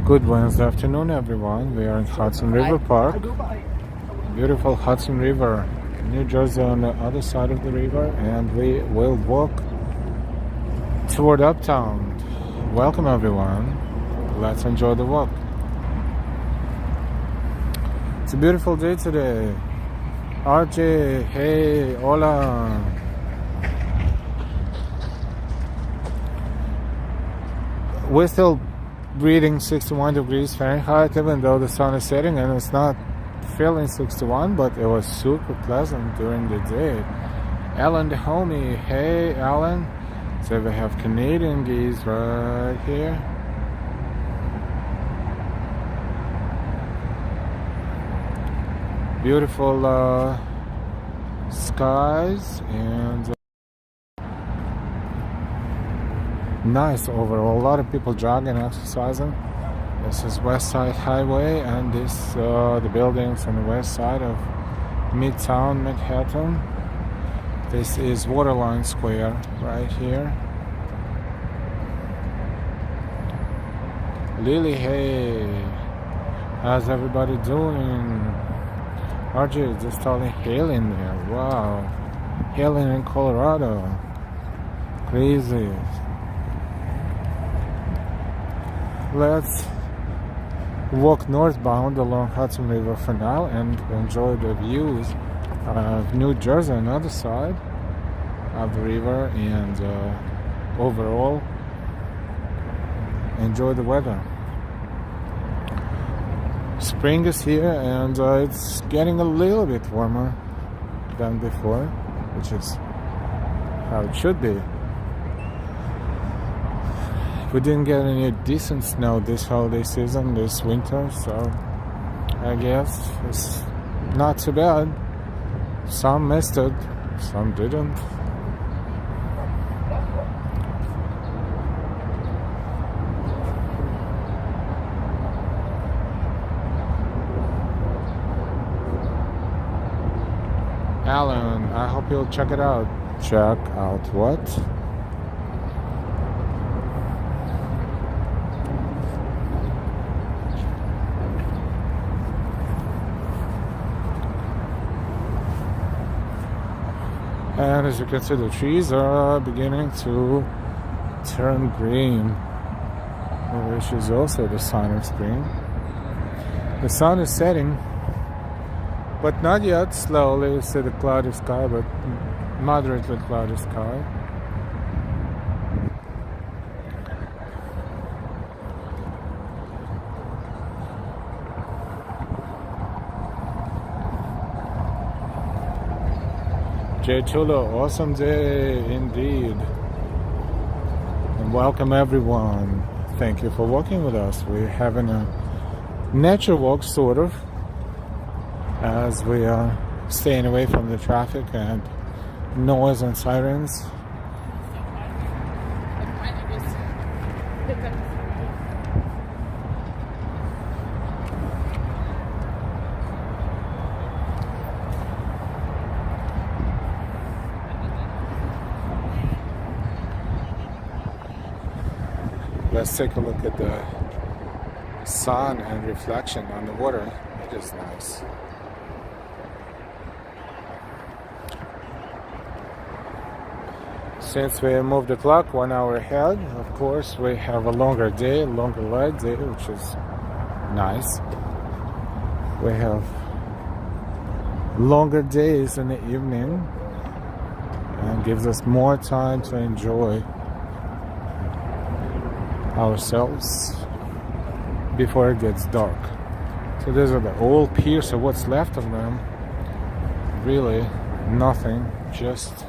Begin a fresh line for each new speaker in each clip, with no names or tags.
Good Wednesday afternoon, everyone. We are in Hudson River Park. Beautiful Hudson River, New Jersey on the other side of the river, and we will walk toward uptown. Welcome, everyone. Let's enjoy the walk. It's a beautiful day today. RJ, hey, hola. We're still reading 61 degrees Fahrenheit, even though the sun is setting and it's not feeling 61, but it was super pleasant during the day. Alan the homie, hey Alan. So we have Canadian geese right here. Beautiful skies and nice overall. A lot of people jogging, exercising. This is West Side Highway, and this the buildings on the west side of Midtown Manhattan. This is Waterline Square right here. Lily, hey, how's everybody doing? RJ just started hailing there. Wow, hailing in Colorado. Crazy. Let's walk northbound along Hudson River for now and enjoy the views of New Jersey on the other side of the river, and overall enjoy the weather. Spring is here, and it's getting a little bit warmer than before, which is how it should be. We didn't get any decent snow this holiday season, this winter, so I guess it's not too bad. Some missed it, some didn't. Alan, I hope you'll check it out. Check out what? And as you can see, the trees are beginning to turn green, which is also the sign of spring. The sun is setting, but not yet. Slowly, you see the cloudy sky, but moderately cloudy sky. Jay Chulo, awesome day indeed. And welcome everyone. Thank you for walking with us. We're having a nature walk, sort of, as we are staying away from the traffic and noise and sirens. Let's take a look at the sun and reflection on the water. It is nice. Since we moved the clock 1 hour ahead, of course, we have a longer day, longer light day, which is nice. We have longer days in the evening and gives us more time to enjoy ourselves before it gets dark. So these are the old piers, or what's left of them. Really nothing, just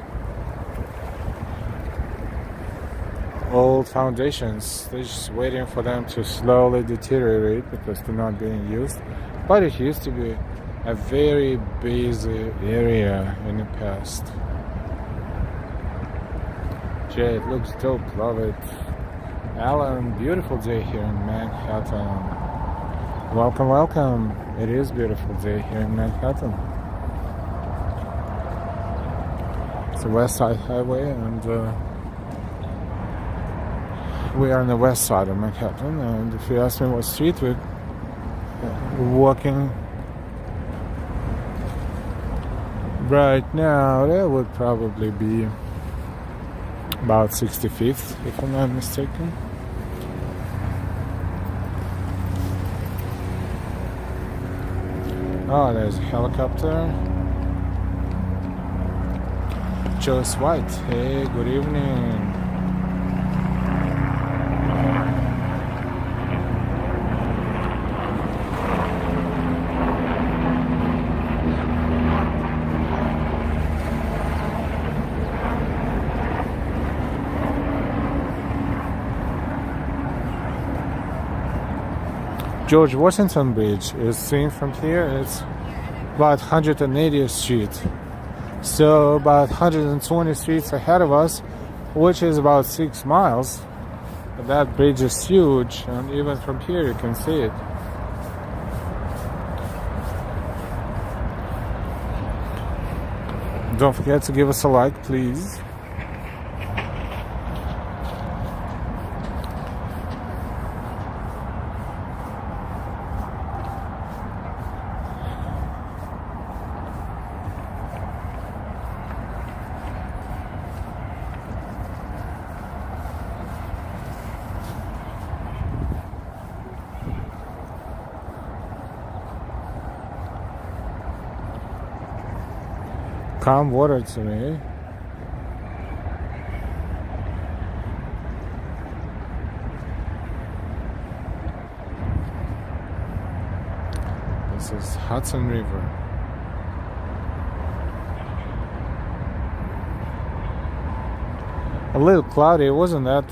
old foundations. They're just waiting for them to slowly deteriorate because they're not being used. But it used to be a very busy area in the past. Jay, it looks dope, love it. Alan, beautiful day here in Manhattan. Welcome, welcome. It is a beautiful day here in Manhattan. It's the West Side Highway, and we are on the west side of Manhattan, and if you ask me what street we're walking right now, that would probably be about 65th, if I'm not mistaken. Oh, there's a helicopter. Joyce White, hey, good evening. George Washington Bridge is seen from here. It's about 180th Street. So about 120 streets ahead of us, which is about 6 miles. That bridge is huge, and even from here you can see it. Don't forget to give us a like, please. Calm water today. This is Hudson River. A little cloudy. It wasn't that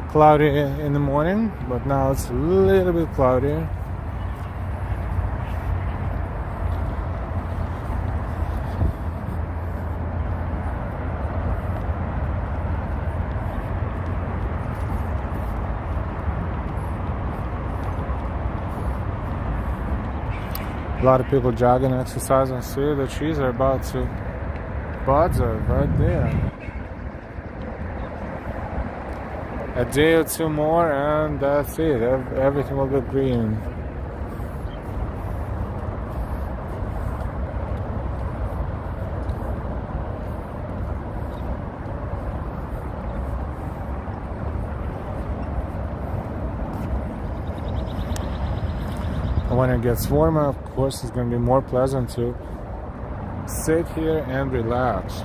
cloudy in the morning, but now it's a little bit cloudier. A lot of people jogging, exercising. See, the trees are about to buds are right there. A day or two more and that's it. Everything will be green. When it gets warmer, of course, it's going to be more pleasant to sit here and relax.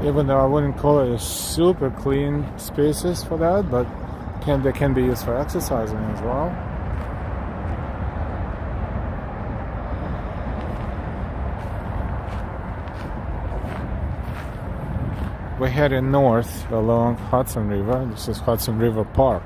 Even though I wouldn't call it a super clean spaces for that, but they can be used for exercising as well. We're heading north along Hudson River. This is Hudson River Park.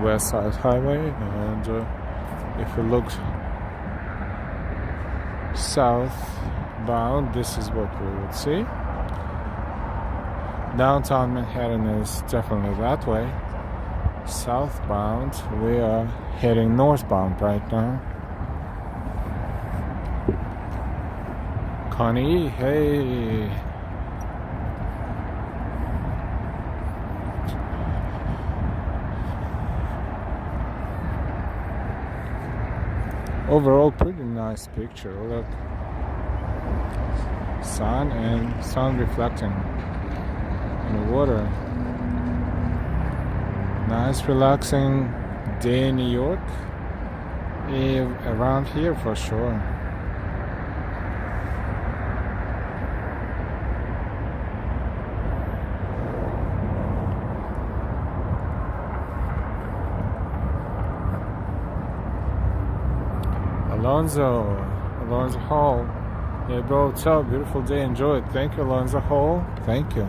West Side Highway, and if you look southbound, this is what we would see. Downtown Manhattan is definitely that way. Southbound, we are heading northbound right now. Connie, hey. Overall, pretty nice picture. Look, sun and sun reflecting in the water. Nice, relaxing day in New York. Around here for sure. Alonzo Hall. Hey bro, what's up? Beautiful day, enjoy it. Thank you, Alonzo Hall. Thank you.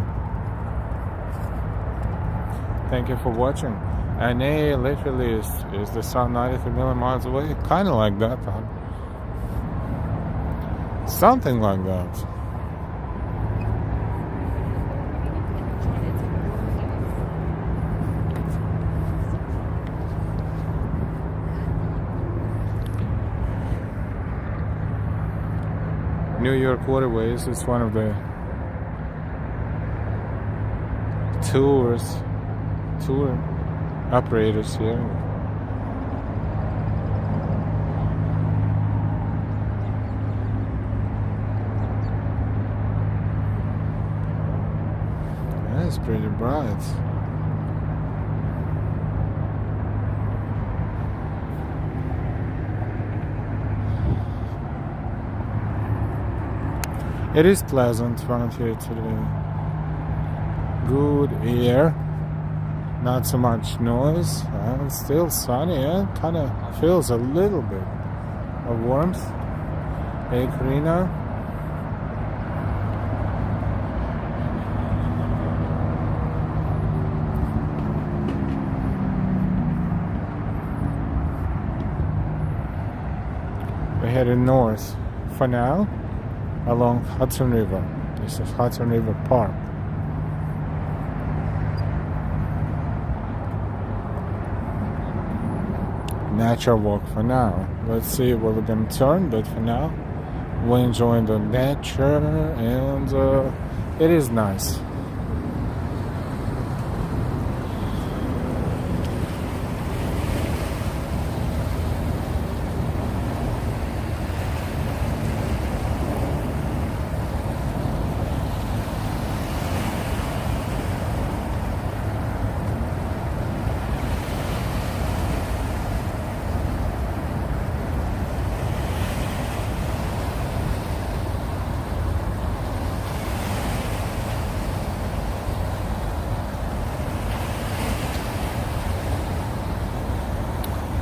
Thank you for watching. And literally is the sun 93 million miles away? Kinda like that, huh? Something like that. New York Waterways. It's one of the tour operators here. That's pretty bright. It is pleasant around here today. Good air, not so much noise, and still sunny. Yeah? Kind of feels a little bit of warmth. Hey, Karina. We're heading north for now along Hudson River. This is Hudson River Park. Natural walk for now. Let's see where we're gonna turn, but for now we're enjoying the nature, and it is nice.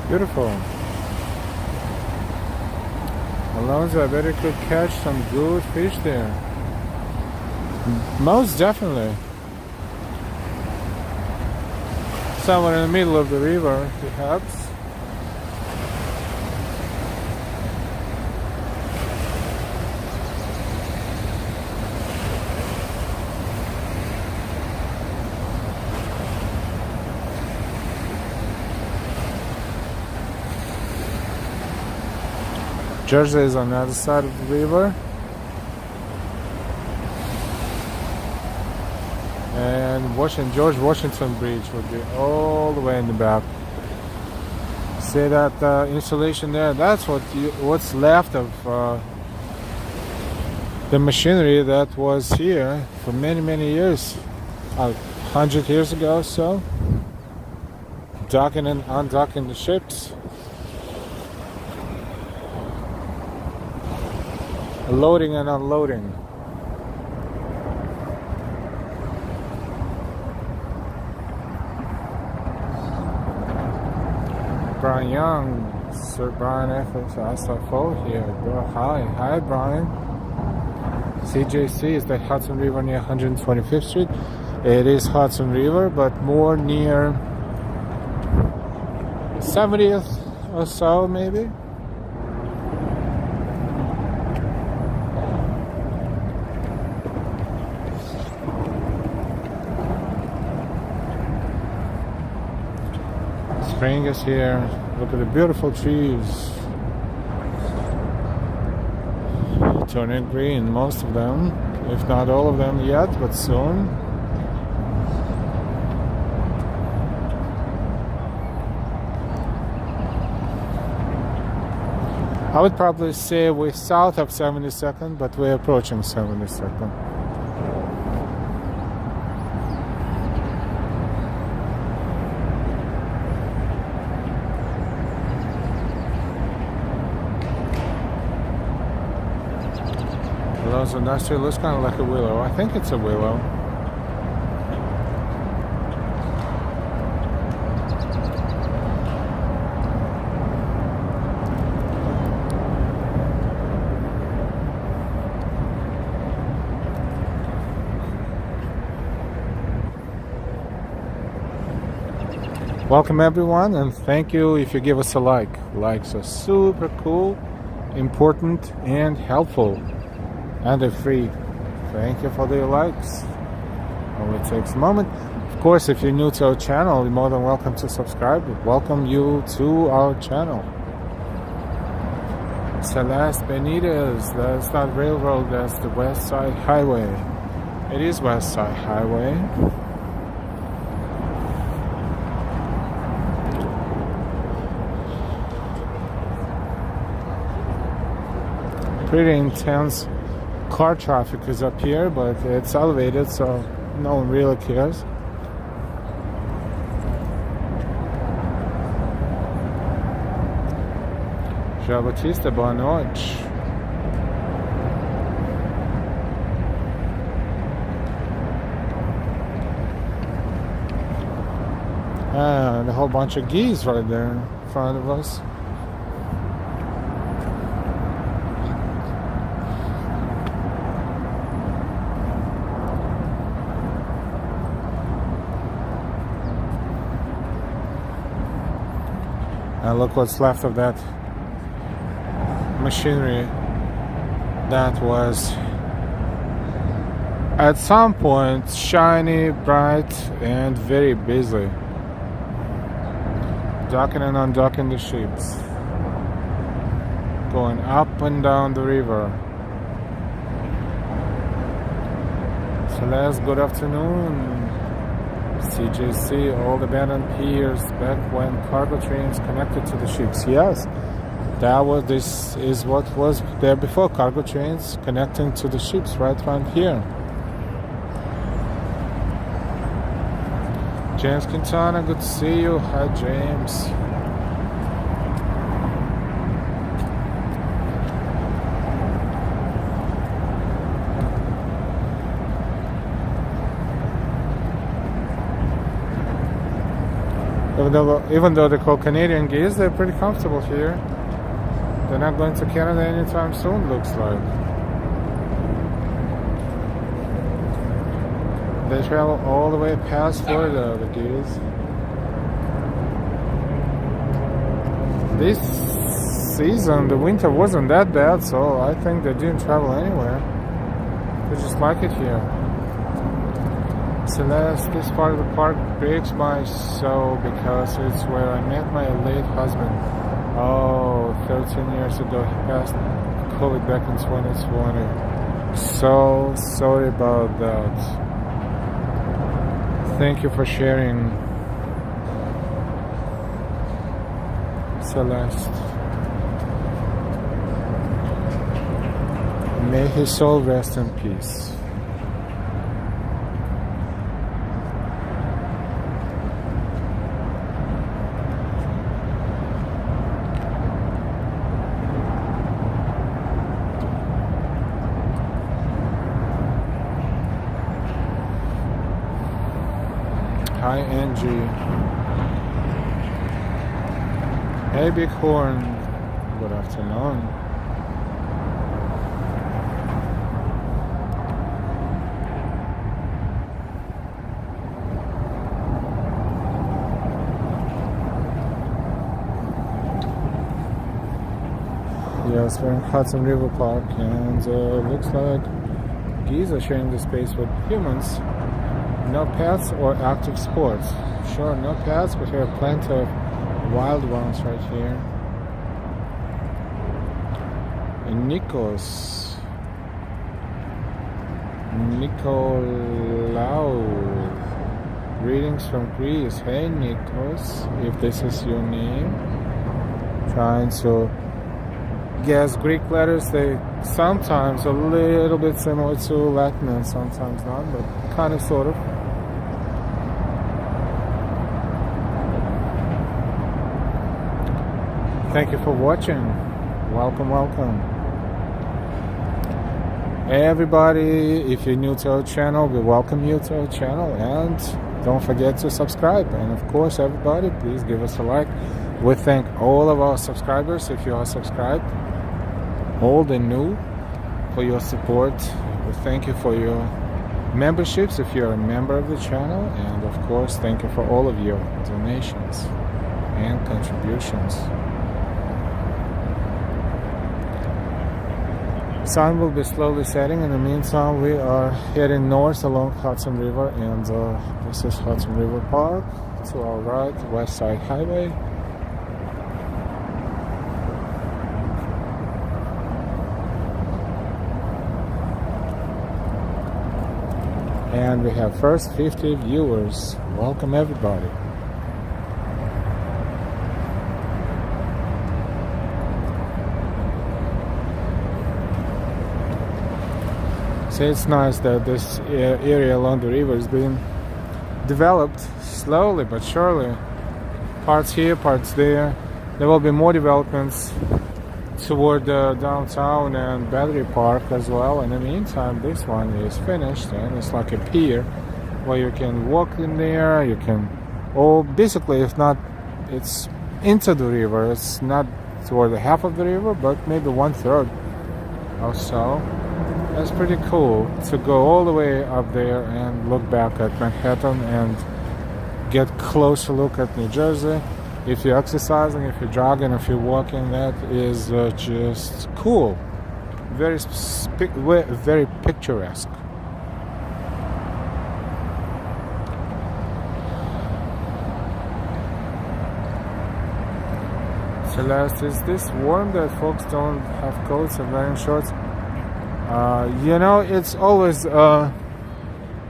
Beautiful. Alonzo, I bet you could catch some good fish there. Most definitely. Somewhere in the middle of the river, perhaps. Jersey is on the other side of the river, and George Washington Bridge would be all the way in the back. See that installation there? That's what's left of the machinery that was here for many years, 100 years ago or so, docking and undocking the ships. Loading and unloading. Brian Young, Sir Brian Eccles, SFO here. Hi Brian. CJC is the Hudson River near 125th Street. It is Hudson River, but more near 70th or so, maybe. Spring is here. Look at the beautiful trees. Turning green, most of them, if not all of them yet, but soon. I would probably say we're south of 72nd, but we're approaching 72nd. Those industrial looks kind of like a willow. I think it's a willow. Welcome everyone, and thank you if you give us a like. Likes are super cool, important, and helpful. And they're free. Thank you for the likes. Only takes a moment. Of course, if you're new to our channel, you're more than welcome to subscribe. We welcome you to our channel. Celeste Benitez, that's not railroad, that's the West Side Highway. It is West Side Highway. Pretty intense car traffic is up here, but it's elevated, so no one really cares. João Batista, boa noite. And a whole bunch of geese right there in front of us. And look what's left of that machinery that was at some point shiny, bright, and very busy, docking and undocking the ships, going up and down the river. Celeste, good afternoon. CJC, all the abandoned piers back when cargo trains connected to the ships. Yes, this is what was there before, cargo trains connecting to the ships right around here. James Quintana, good to see you. Hi, James. Even though they're called Canadian geese, they're pretty comfortable here. They're not going to Canada anytime soon, looks like. They travel all the way past Florida, the geese. This season, the winter wasn't that bad, so I think they didn't travel anywhere. They just like it here. Celeste, this part of the park breaks my soul because it's where I met my late husband. Oh, 13 years ago, he passed COVID back in 2020. So sorry about that. Thank you for sharing, Celeste. May his soul rest in peace. Hi, Angie. Hey, Bighorn. Good afternoon. Yes, we're in Hudson River Park, and looks like geese are sharing the space with humans. No pets or active sports. Sure, no pets, but there are plenty of wild ones right here. And Nicolau. Greetings from Greece. Hey, Nikos, if this is your name. Trying to guess Greek letters. They sometimes a little bit similar to Latin and sometimes not, but kind of, sort of. Thank you for watching. Welcome, welcome. Hey everybody, if you're new to our channel, we welcome you to our channel, and don't forget to subscribe. And of course, everybody, please give us a like. We thank all of our subscribers, if you are subscribed, old and new, for your support. We thank you for your memberships if you're a member of the channel, and of course, thank you for all of your donations and contributions. Sun will be slowly setting. In the meantime, we are heading north along Hudson River, and this is Hudson River Park. To our right, West Side Highway. And we have first 50 viewers. Welcome everybody. So it's nice that this area along the river is being developed slowly but surely. Parts here, parts there. There will be more developments toward the downtown and Battery Park as well. In the meantime, this one is finished and it's like a pier where you can walk in there. You can, basically, if not, it's into the river. It's not toward the half of the river, but maybe 1/3 or so. That's pretty cool to go all the way up there and look back at Manhattan and get closer look at New Jersey. If you're exercising, if you're jogging, if you're walking, that is just cool. Very picturesque. Celeste, is this warm that folks don't have coats and wearing shorts? You know, it's always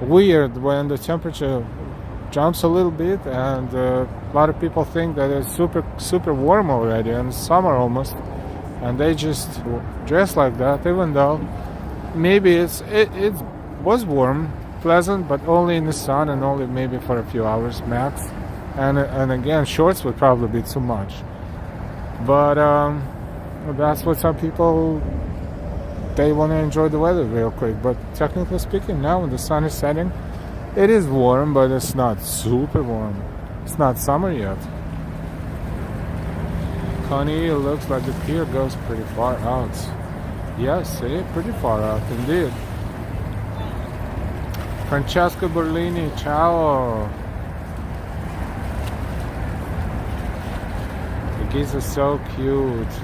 weird when the temperature jumps a little bit, and a lot of people think that it's super warm already and summer almost, and they just dress like that, even though maybe it was warm, pleasant, but only in the sun and only maybe for a few hours max. And again, shorts would probably be too much, but that's what some people, they want to enjoy the weather real quick. But technically speaking, now when the sun is setting, it is warm, but it's not super warm. It's not summer yet. Connie, it looks like the pier goes pretty far out. Yes, pretty far out indeed. Francesco Berlini, ciao. The geese are so cute.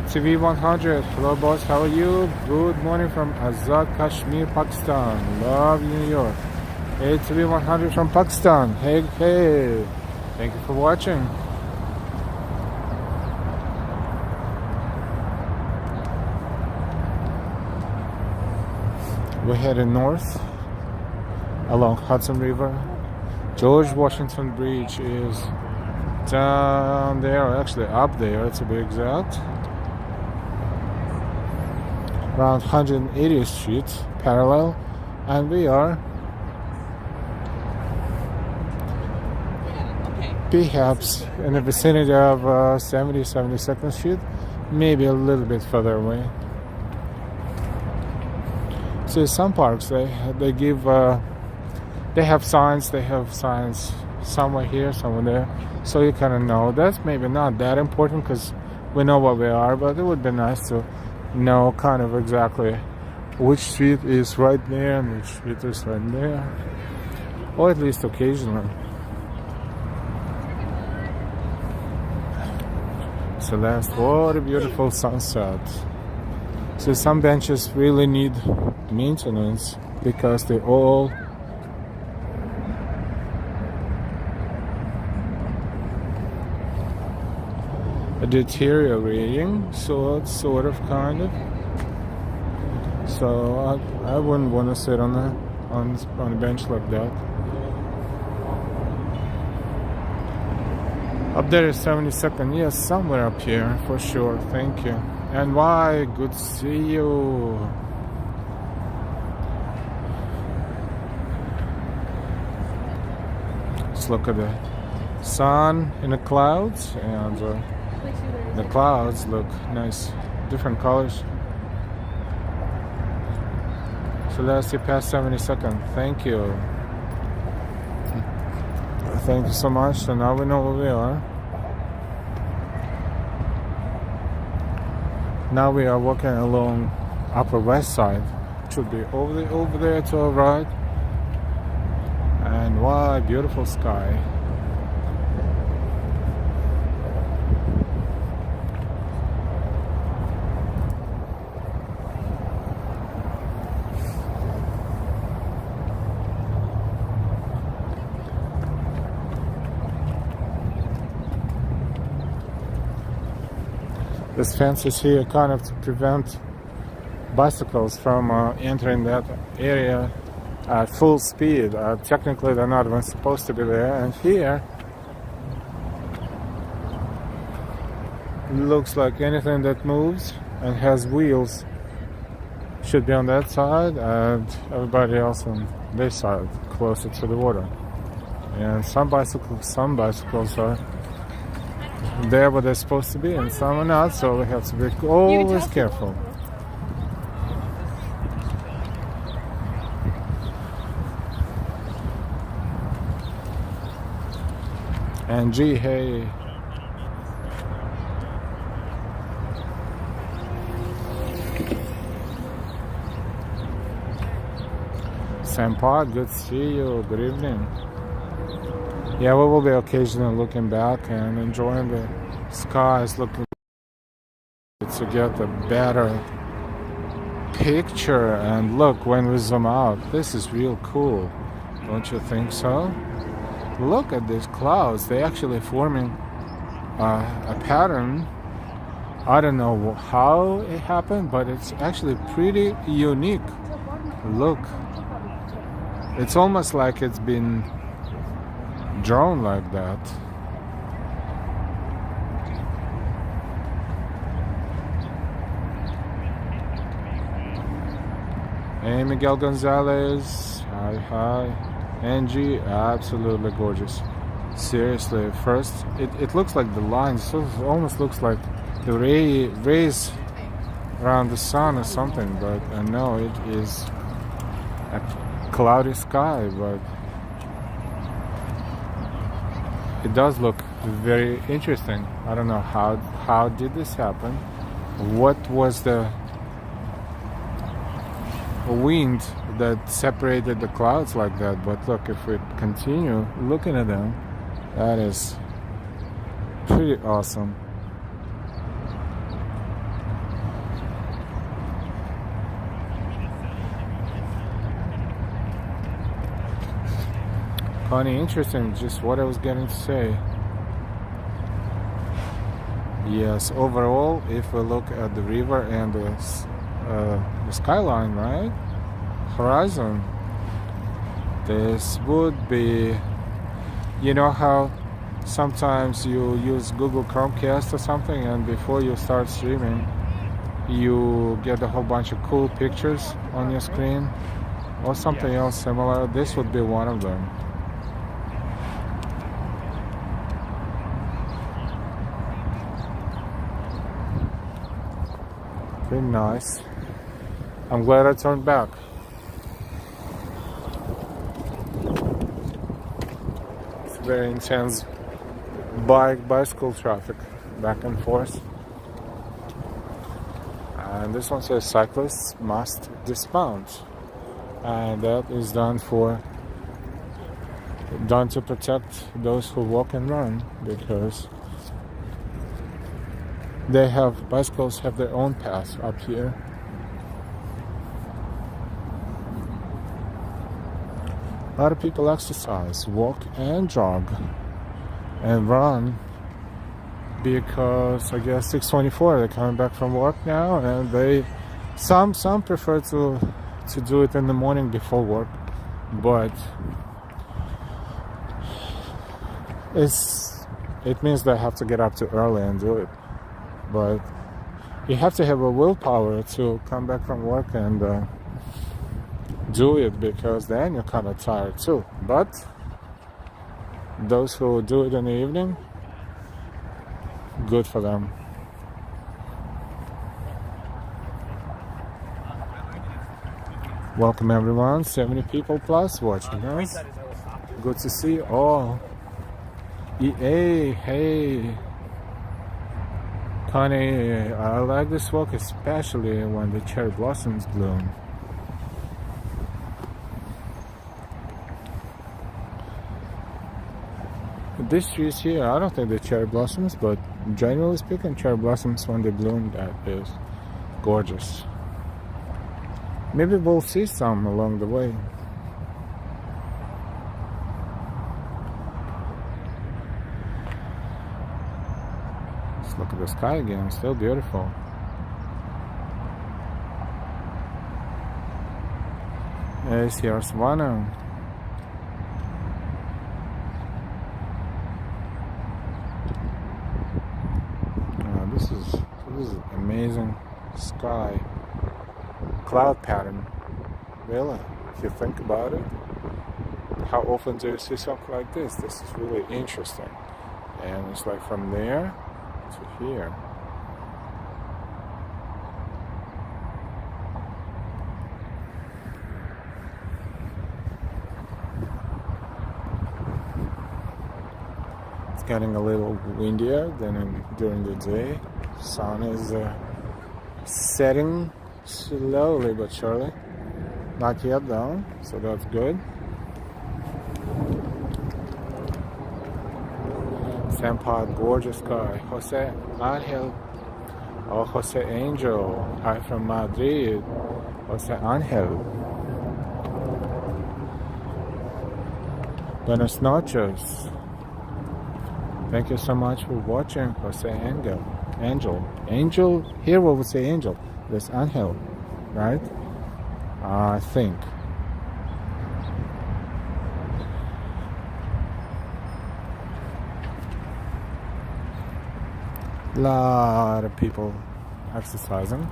TV 100, hello boss, how are you? Good morning from Azad, Kashmir, Pakistan. Love New York. Hey, TV 100 from Pakistan. Hey. Thank you for watching. We're heading north along Hudson River. George Washington Bridge is down there, or actually up there to be exact. Around 180th Street, parallel, and we are perhaps in the vicinity of 72nd Street, maybe a little bit further away. So some parks, they give they have signs somewhere here, somewhere there, so you kind of know. That's maybe not that important because we know where we are, but it would be nice to know kind of exactly which street is right there and which street is right there, or at least occasionally. Celeste, what a beautiful sunset. So some benches really need maintenance because they all deteriorating, sort of, kind of. So I wouldn't want to sit on a bench like that. Up there is 72nd, yes, somewhere up here for sure. Thank you. And why? Good to see you. Let's look at the sun in the clouds, and the clouds look nice, different colors. So let's see past 72nd. Thank you. Thank you so much. So now we know where we are. Now we are walking along Upper West Side. It should be over there to our right. And wow, beautiful sky. This fence is here kind of to prevent bicycles from entering that area at full speed. Technically, they're not even supposed to be there. And here, looks like anything that moves and has wheels should be on that side, and everybody else on this side, closer to the water. And some bicycles are there where they're supposed to be, and some are not, so we have to be always careful. And gee, hey. Senpai, good to see you. Good evening. Yeah, we will be occasionally looking back and enjoying the skies, looking to get a better picture. And look, when we zoom out, this is real cool. Don't you think so? Look at these clouds. They're actually forming a pattern. I don't know how it happened, but it's actually pretty unique. Look. It's almost like it's been drawn like that. Hey, Miguel Gonzalez. Hi. Angie, absolutely gorgeous. Seriously, first, it looks like the lines, so it almost looks like the rays around the sun or something, but no, it is a cloudy sky, but it does look very interesting. I don't know how did this happen. What was the wind that separated the clouds like that? But look, if we continue looking at them, that is pretty awesome. Funny, interesting, just what I was getting to say. Yes, overall, if we look at the river and the skyline, right? Horizon, this would be, you know how sometimes you use Google Chromecast or something, and before you start streaming, you get a whole bunch of cool pictures on your screen, or something else similar. This would be one of them. Pretty nice. I'm glad I turned back. It's very intense bicycle traffic back and forth. And this one says cyclists must dismount. And that is done to protect those who walk and run, because bicycles have their own path up here. A lot of people exercise, walk and jog and run, because I guess 6:24 they're coming back from work now, and some prefer to do it in the morning before work, but it means they have to get up too early and do it. But you have to have a willpower to come back from work and do it, because then you're kind of tired too. But those who do it in the evening, good for them. Welcome everyone, 70 people plus watching us. Good to see you all. EA, hey. Connie, I like this walk, especially when the cherry blossoms bloom. These trees here, I don't think they're cherry blossoms, but generally speaking, cherry blossoms when they bloom, that is gorgeous. Maybe we'll see some along the way. Let's look at the sky again, still beautiful. Es hier Savannah. This is amazing sky cloud pattern. Really, if you think about it, how often do you see something like this? This is really interesting, and it's like from there to here. Getting a little windier than during the day. Sun is setting slowly but surely. Not yet down, so that's good. Sampa, gorgeous guy. Jose Angel or Jose Angel. Hi from Madrid. Jose Angel. Buenas noches. Thank you so much for watching, Jose Angel. Here we would say Angel. There's Angel, right? I think. Lot of people exercising.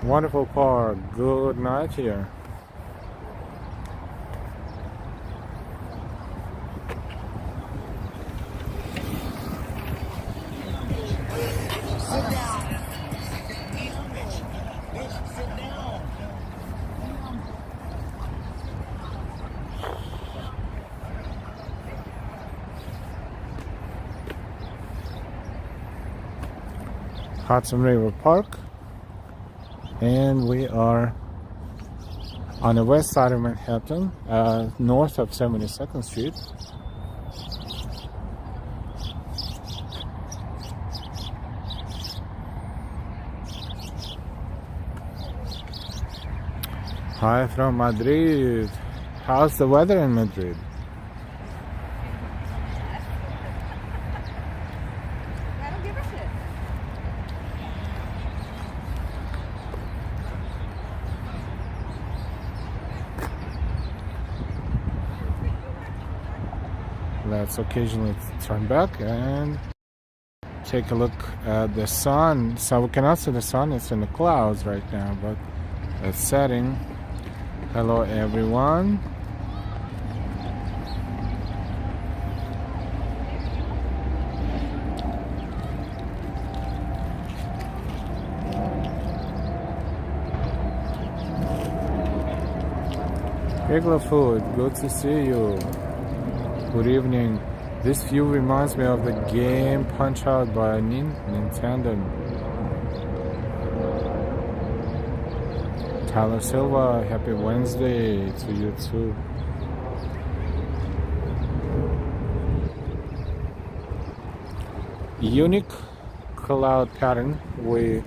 Wonderful park. Good night here. Hudson River Park. And we are on the west side of Manhattan, north of 72nd Street. Hi from Madrid. How's the weather in Madrid? Let's occasionally turn back and take a look at the sun. So we cannot see the sun, it's in the clouds right now, but it's setting. Hello everyone. Regular food, good to see you. Good evening. This view reminds me of the game Punch Out by Nintendo. Tyler Silva, happy Wednesday to you too. Unique cloud pattern we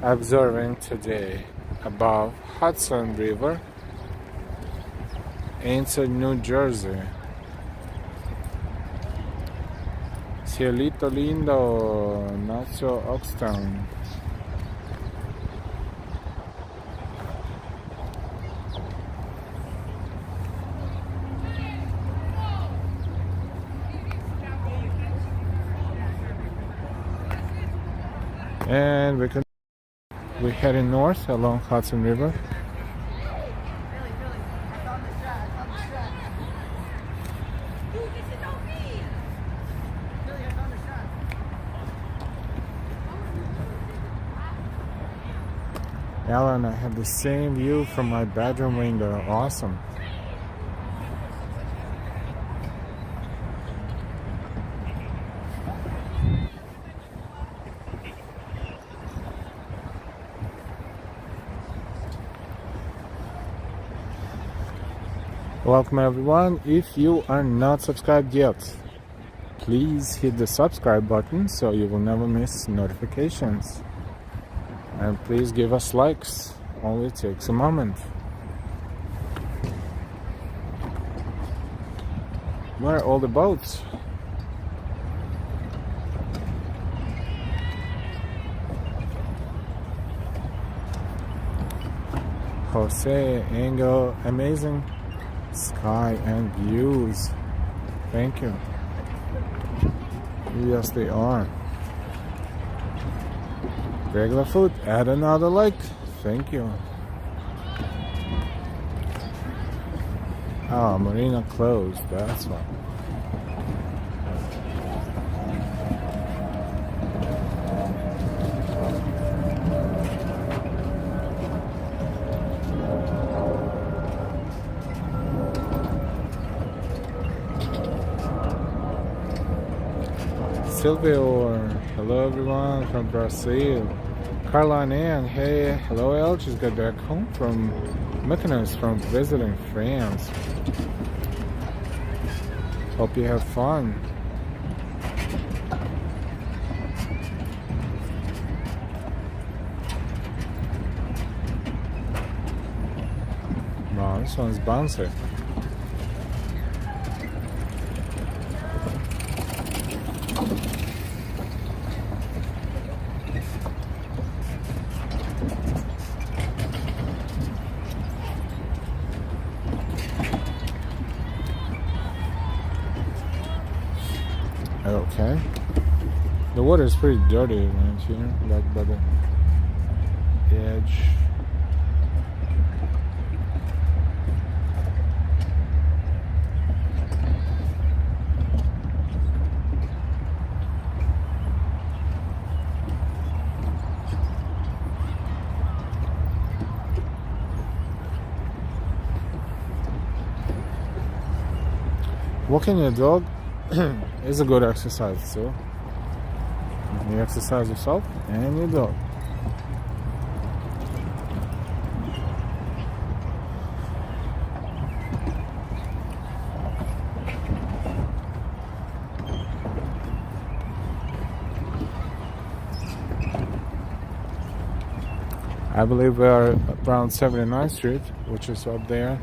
observing today above Hudson River into New Jersey. Cielito lindo, Nacho Oxtown. And we're heading north along Hudson River. Alan, I have the same view from my bedroom window. Awesome. Welcome everyone. If you are not subscribed yet, please hit the subscribe button so you will never miss notifications. And please give us likes. Only takes a moment. Where are all the boats? Jose, Angel, amazing sky and views. Thank you. Yes, they are. Regular food, add another like. Thank you. Oh, marina closed, that's why. Silvio, hello everyone from Brazil. Caroline Ann, hey, hello Elle, just got back home from Mykonos from visiting France. Hope you have fun. Wow, this one's bouncy. Okay. The water is pretty dirty around here, like by the edge. Walking your dog is a good exercise too. You exercise yourself and your dog. I believe we are around 79th Street, which is up there.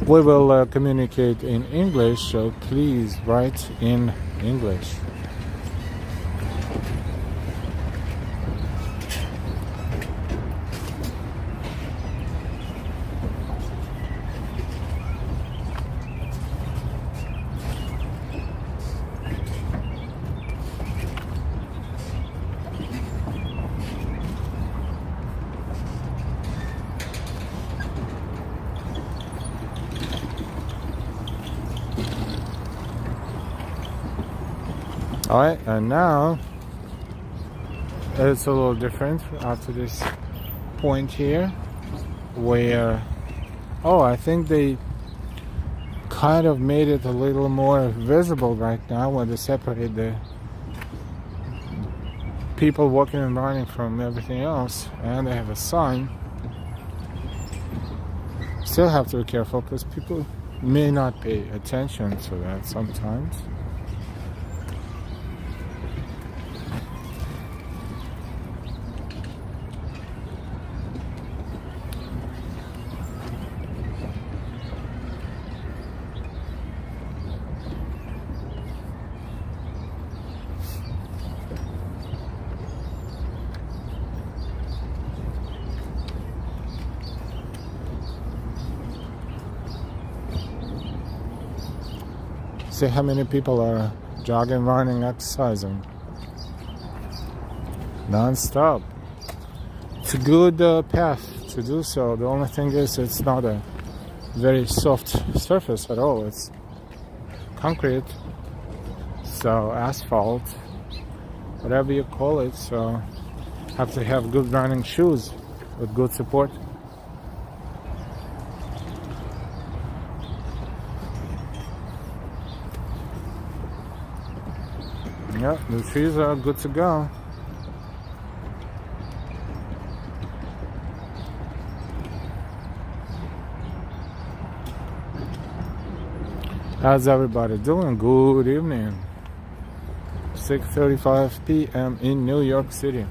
We will communicate in English, so please write in English. Alright, and now it's a little different after this point here where, oh, I think they kind of made it a little more visible right now when they separate the people walking and running from everything else, and they have a sign. Still have to be careful because people may not pay attention to that sometimes. See how many people are jogging, running, exercising non-stop. It's a good path to do so. The only thing is it's not a very soft surface at all. It's concrete, so asphalt, whatever you call it. So have to have good running shoes with good support. Yeah, the trees are good to go. How's everybody doing? Good evening. 6:35 p.m. in New York City.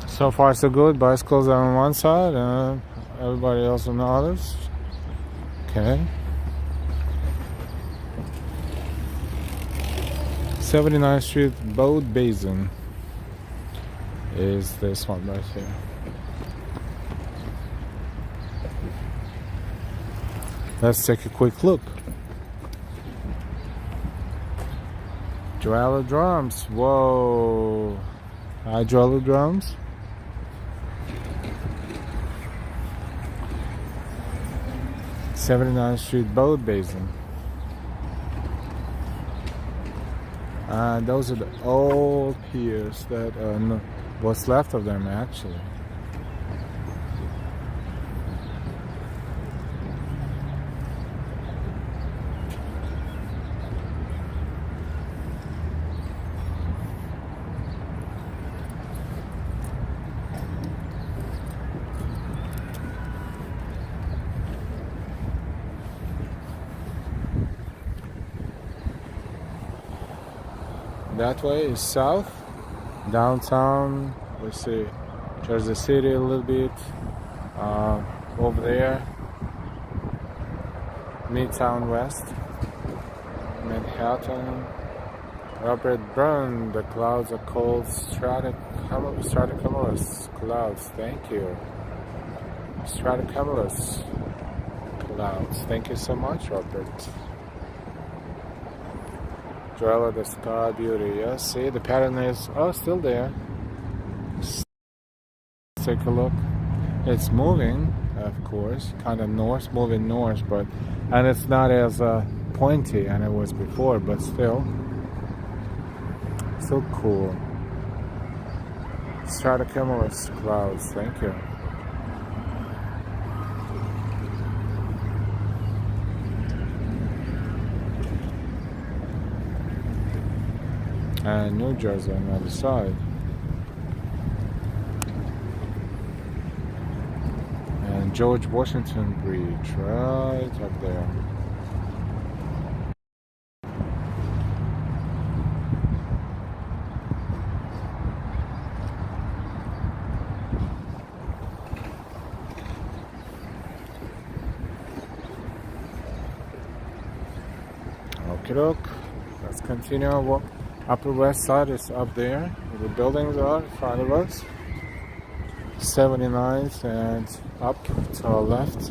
So far so good. Bicycles are on one side and everybody else on the others. Okay. 79th Street Boat Basin is this one right here. Let's take a quick look. Hydraulic drums. Whoa. Hydraulic drums. '79th Street Boat Basin. Those are the old piers that what's left of them actually. That way is south, downtown. We see Jersey City a little bit. Over there, Midtown West, Manhattan, Robert Burn. The clouds are called stratocumulus clouds. Thank you. Stratocumulus clouds. Thank you so much, Robert. Joella, the sky beauty. Yes, see the pattern is still there. Let's take a look. It's moving, of course, kind of north, moving north, and it's not as pointy as it was before, but still cool. Stratocumulus clouds. Thank you. And New Jersey on the other side. And George Washington Bridge right up there. Okie doke. Let's continue our walk. Upper West Side is up there. The buildings are in front of us. 79th and up to our left.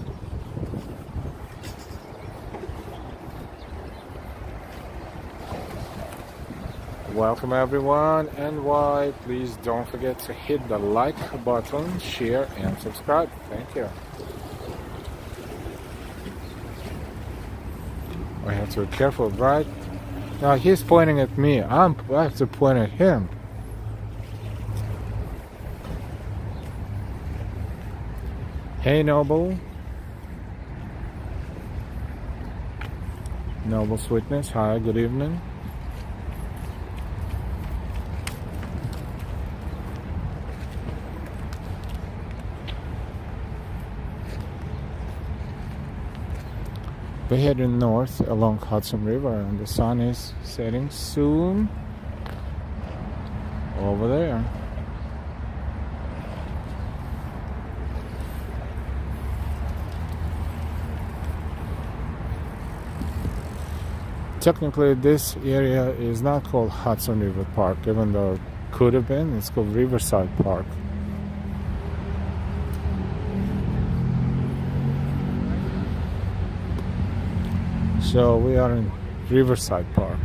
Welcome everyone. NY, please don't forget to hit the like button, share and subscribe. Thank you. I have to be careful, right? Now he's pointing at me. I have to point at him. Hey, Noble. Noble Sweetness. Hi, good evening. We're heading north along Hudson River and the sun is setting soon over there. Technically this area is not called Hudson River Park, even though it could have been. It's called Riverside Park. So we are in Riverside Park.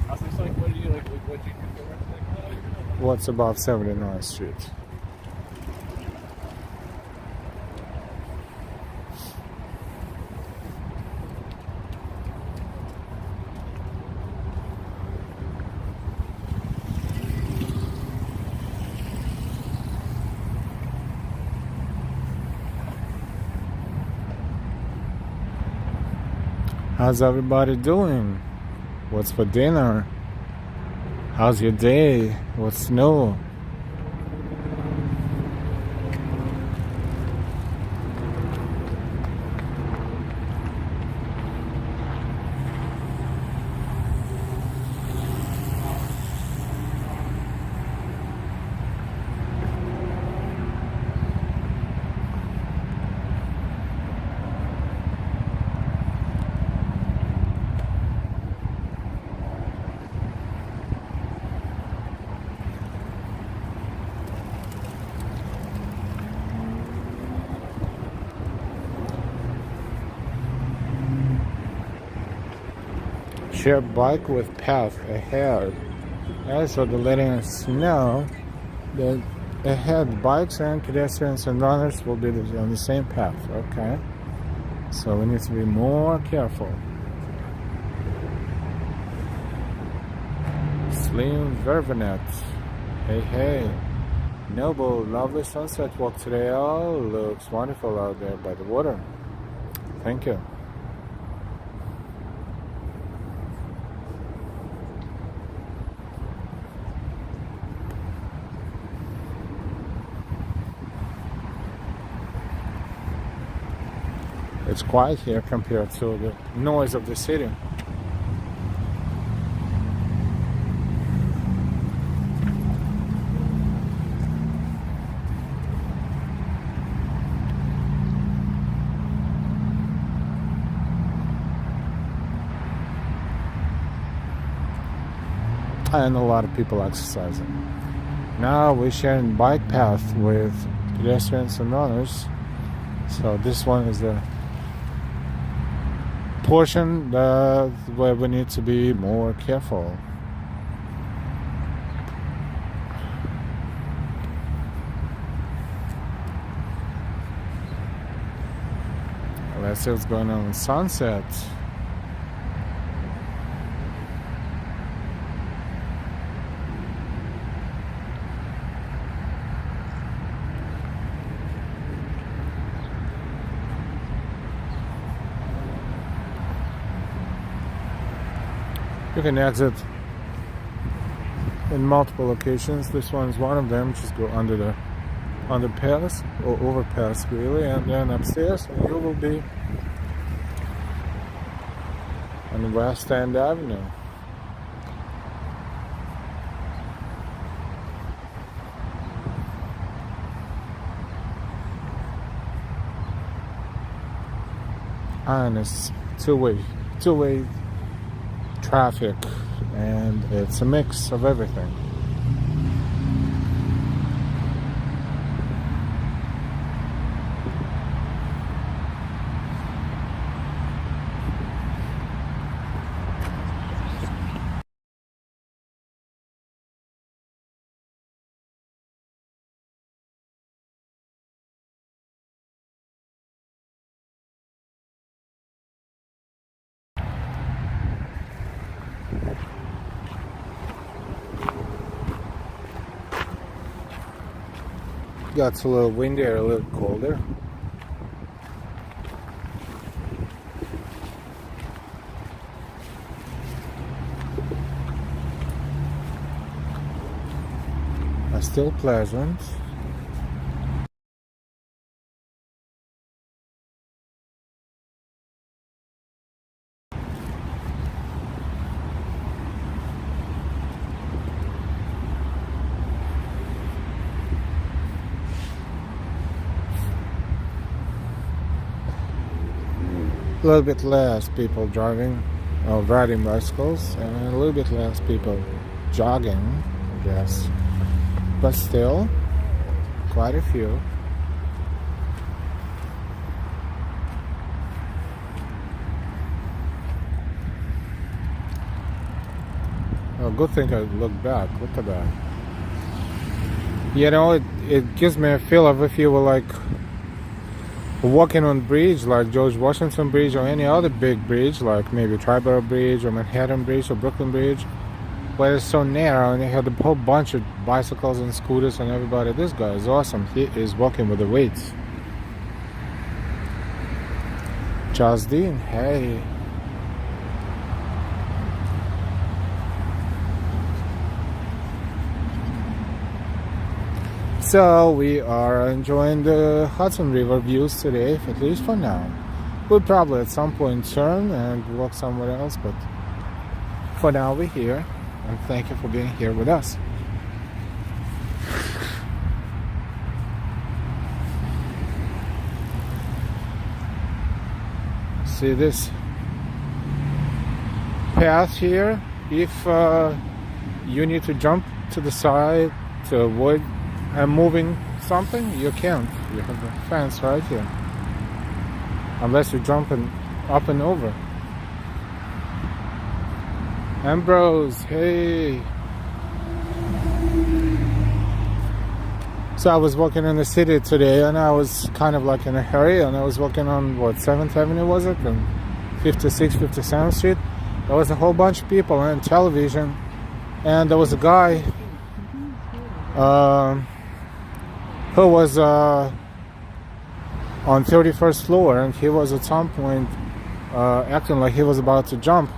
I was like, what do you like? What do you do?
What's above 79th Street? How's everybody doing? What's for dinner? How's your day? What's new? Share bike with path ahead. So they're letting us know that ahead bikes and pedestrians and runners will be on the same path. Okay, so we need to be more careful. Slim Vervenet. Hey. Noble, lovely sunset walk today. Oh, looks wonderful out there by the water. Thank you. It's quiet here compared to the noise of the city. And a lot of people exercising. Now we're sharing bike path with pedestrians and runners. So this one is the portion where we need to be more careful. Let's see what's going on in Sunset. You can exit in multiple locations. This one's one of them. Just go under the underpass or overpass, really, and then upstairs, and you will be on West End Avenue. And it's two-way traffic, and it's a mix of everything. Got a little windier, a little colder. But still pleasant. A little bit less people driving or riding bicycles, and a little bit less people jogging, I guess. But still, quite a few. Oh, good thing I looked back. Look at that. You know, it gives me a feel of if you were like walking on bridge like George Washington Bridge or any other big bridge, like maybe Triborough Bridge or Manhattan Bridge or Brooklyn Bridge, where it's so narrow and you have a whole bunch of bicycles and scooters and everybody. This guy is awesome. He is walking with the weights. Charles Dean, hey. So we are enjoying the Hudson River views today, at least for now. We'll probably at some point turn and walk somewhere else, but for now we're here, and thank you for being here with us. See this path here? If you need to jump to the side to avoid moving something, you can't. You have the fence right here, unless you're jumping up and over. Ambrose, hey. So I was walking in the city today, and I was kind of like in a hurry, and I was walking on, what, 7th Avenue was it? And 56th, 57th Street. There was a whole bunch of people on television, and there was a guy who was on 31st floor, and he was at some point acting like he was about to jump,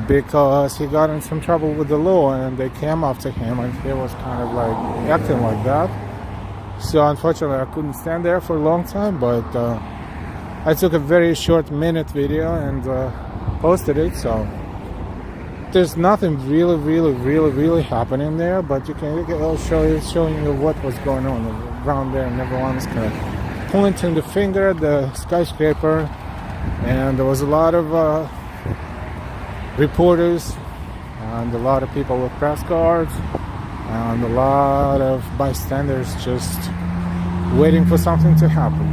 because he got in some trouble with the law, and they came after him, and he was kind of like acting like that. So unfortunately I couldn't stand there for a long time, but I took a very short minute video and posted it. So there's nothing really happening there, but I'll showing you what was going on around there, and everyone's kind of pointing the finger at the skyscraper, and there was a lot of reporters and a lot of people with press cards and a lot of bystanders just waiting for something to happen.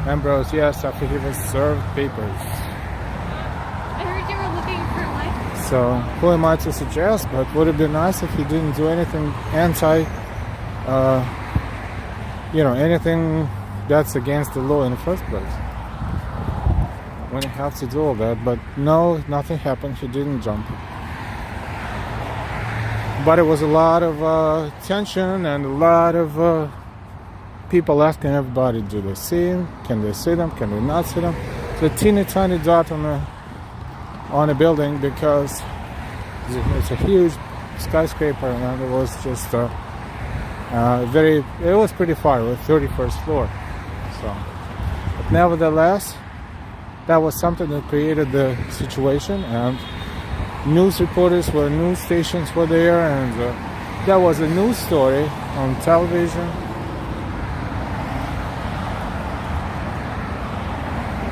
Ambrose, yes, after he was served papers.
I heard you were looking for a life.
So who am I to suggest, but would it be nice if he didn't do anything anything that's against the law in the first place. When you have to do all that, but no, nothing happened. He didn't jump. But it was a lot of tension and a lot of people asking everybody, do they see him? Can they see them? Can they not see them? It's a teeny tiny dot on a building, because it's a huge skyscraper, and it was just it was pretty far. It was 31st floor. So, but nevertheless, that was something that created the situation, and news stations were there, and that was a news story on television.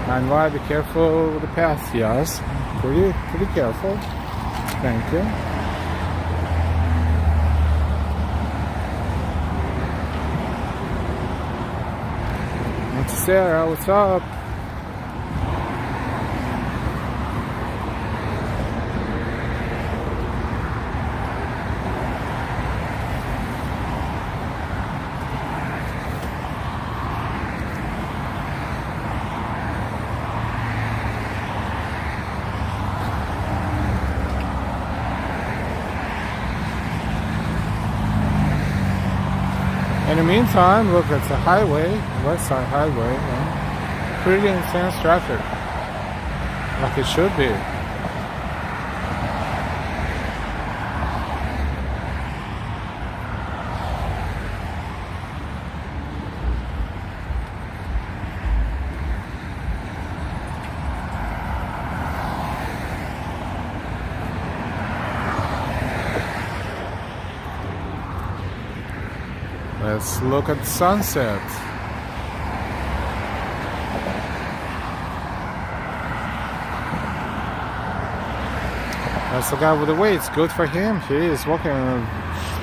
And why be careful with the path? Yes, pretty careful. Thank you. Sarah, what's up? In the meantime, look, it's a highway, West Side Highway. Pretty intense traffic, like it should be. Let's look at the sunset. That's the guy with the weights. Good for him. He is walking a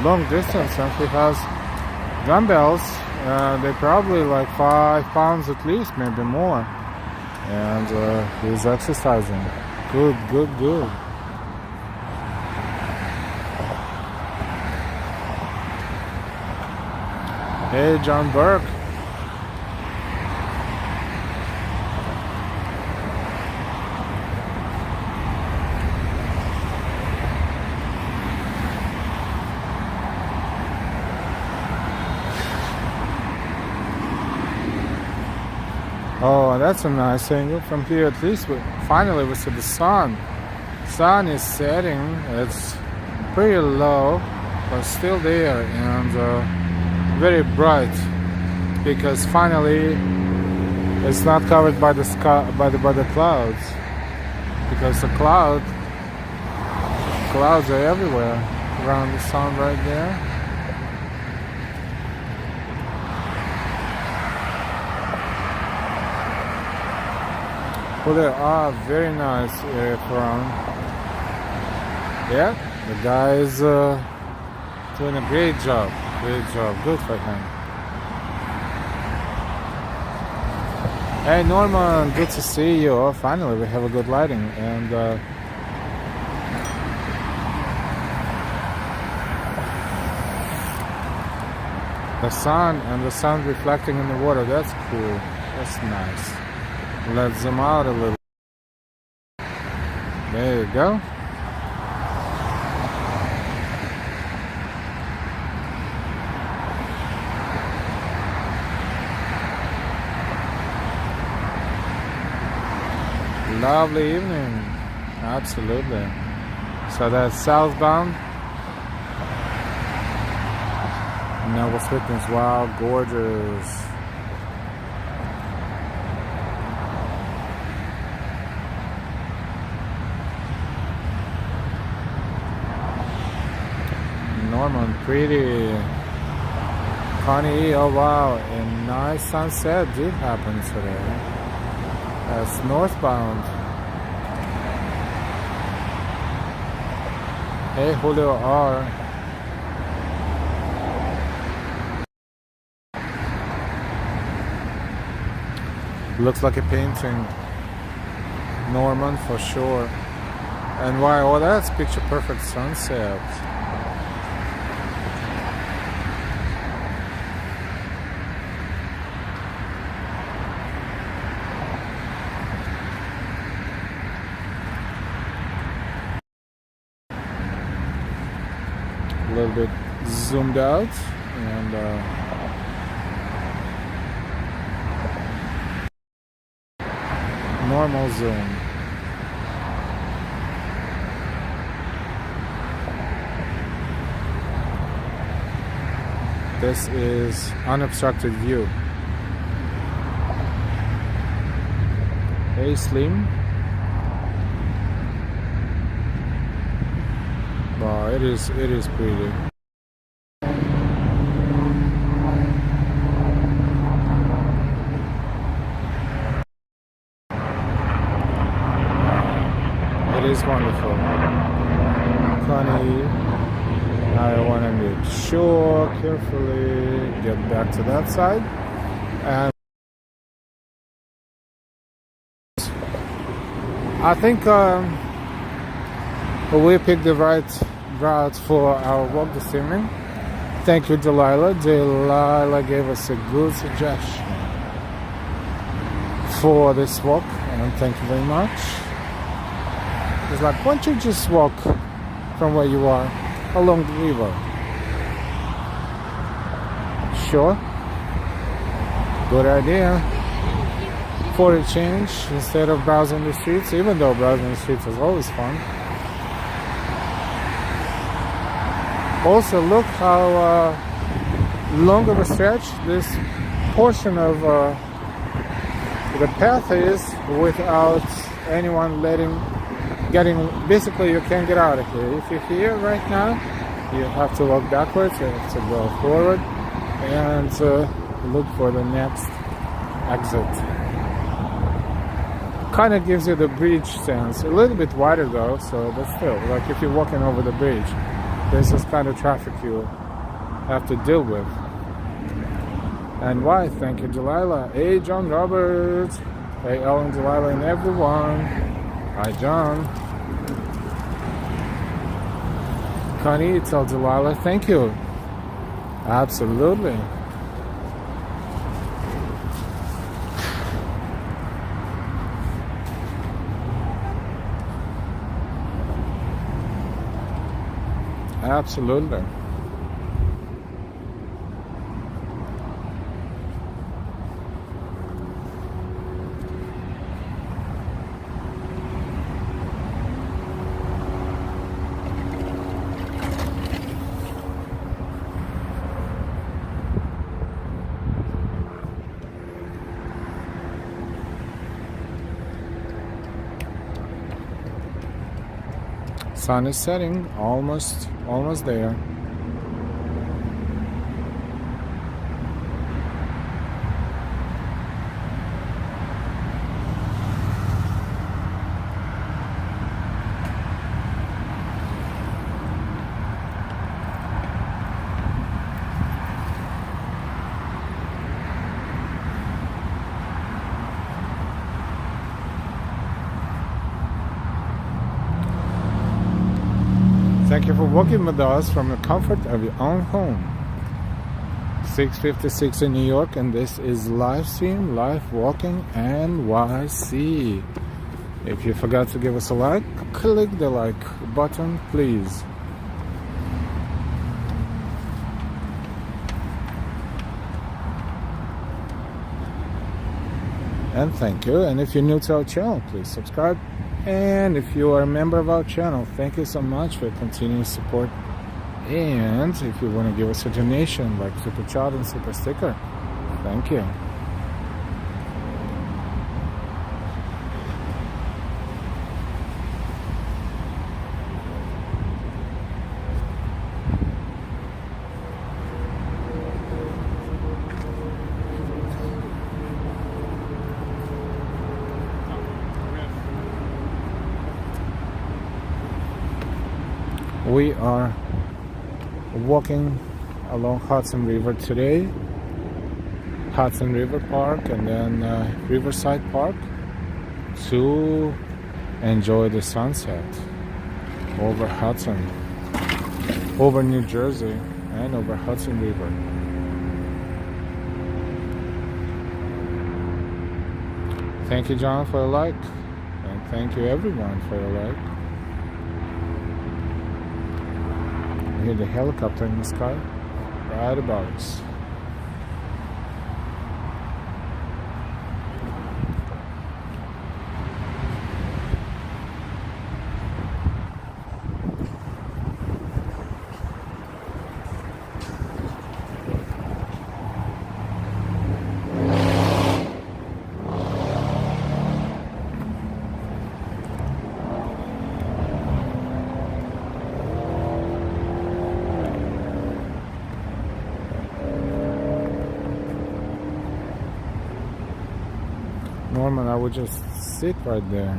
long distance, and he has dumbbells. They're probably like 5 pounds at least, maybe more. And he's exercising. Good. Hey, John Burke. Oh, that's a nice angle from here. At least finally we see the sun Sun is setting. It's pretty low, but still there, and very bright, because finally it's not covered by the sky, by the clouds, because the clouds are everywhere around the sun right there. Well, there are very nice aircraft. Yeah, the guy is doing a great job. Great job. Good for him. Hey Norman, good to see you. Oh, finally, we have a good lighting, and the sun reflecting in the water. That's cool. That's nice. Let's zoom out a little. There you go. Lovely evening. Absolutely. So that's southbound. Noble Fitness. Wow, gorgeous. Norman, pretty. Connie, oh wow, a nice sunset did happen today. That's northbound. Hey Julio R. Looks like a painting. Norman for sure. And why? Oh, that's picture perfect sunset. A little bit zoomed out, and normal zoom. This is unobstructed view. Hey Slim. Wow, it is pretty. It is wonderful. Funny. I want to make sure carefully get back to that side, and I think we picked the right route for our walk this evening. Thank you, Delilah. Delilah gave us a good suggestion for this walk, and thank you very much. It's like, why don't you just walk from where you are along the river? Sure. Good idea. For a change, instead of browsing the streets, even though browsing the streets is always fun. Also, look how long of a stretch this portion of the path is without anyone getting. Basically, you can't get out of here. If you're here right now, you have to walk backwards. You have to go forward and look for the next exit. Kind of gives you the bridge sense. A little bit wider though, so but still, like if you're walking over the bridge, there's this kind of traffic you have to deal with. And why? Thank you, Delilah. Hey, John Roberts. Hey, Ellen, Delilah, and everyone. Hi, John. Connie, tell Delilah, thank you. Absolutely. Absolutely. Sun is setting, almost there. Thank you for walking with us from the comfort of your own home. 656 in New York, and this is live stream, live walking NYC. If you forgot to give us a like, click the like button, please. And thank you. And if you're new to our channel, please subscribe. And if you are a member of our channel, thank you so much for your continuous support. And if you want to give us a donation like Super Chat and Super Sticker, thank you. We are walking along Hudson River today, Hudson River Park, and then Riverside Park to enjoy the sunset over Hudson, over New Jersey, and over Hudson River. Thank you, John, for a like, and thank you everyone for a like. I hear the helicopter in the sky right above us. Norman, I would just sit right there.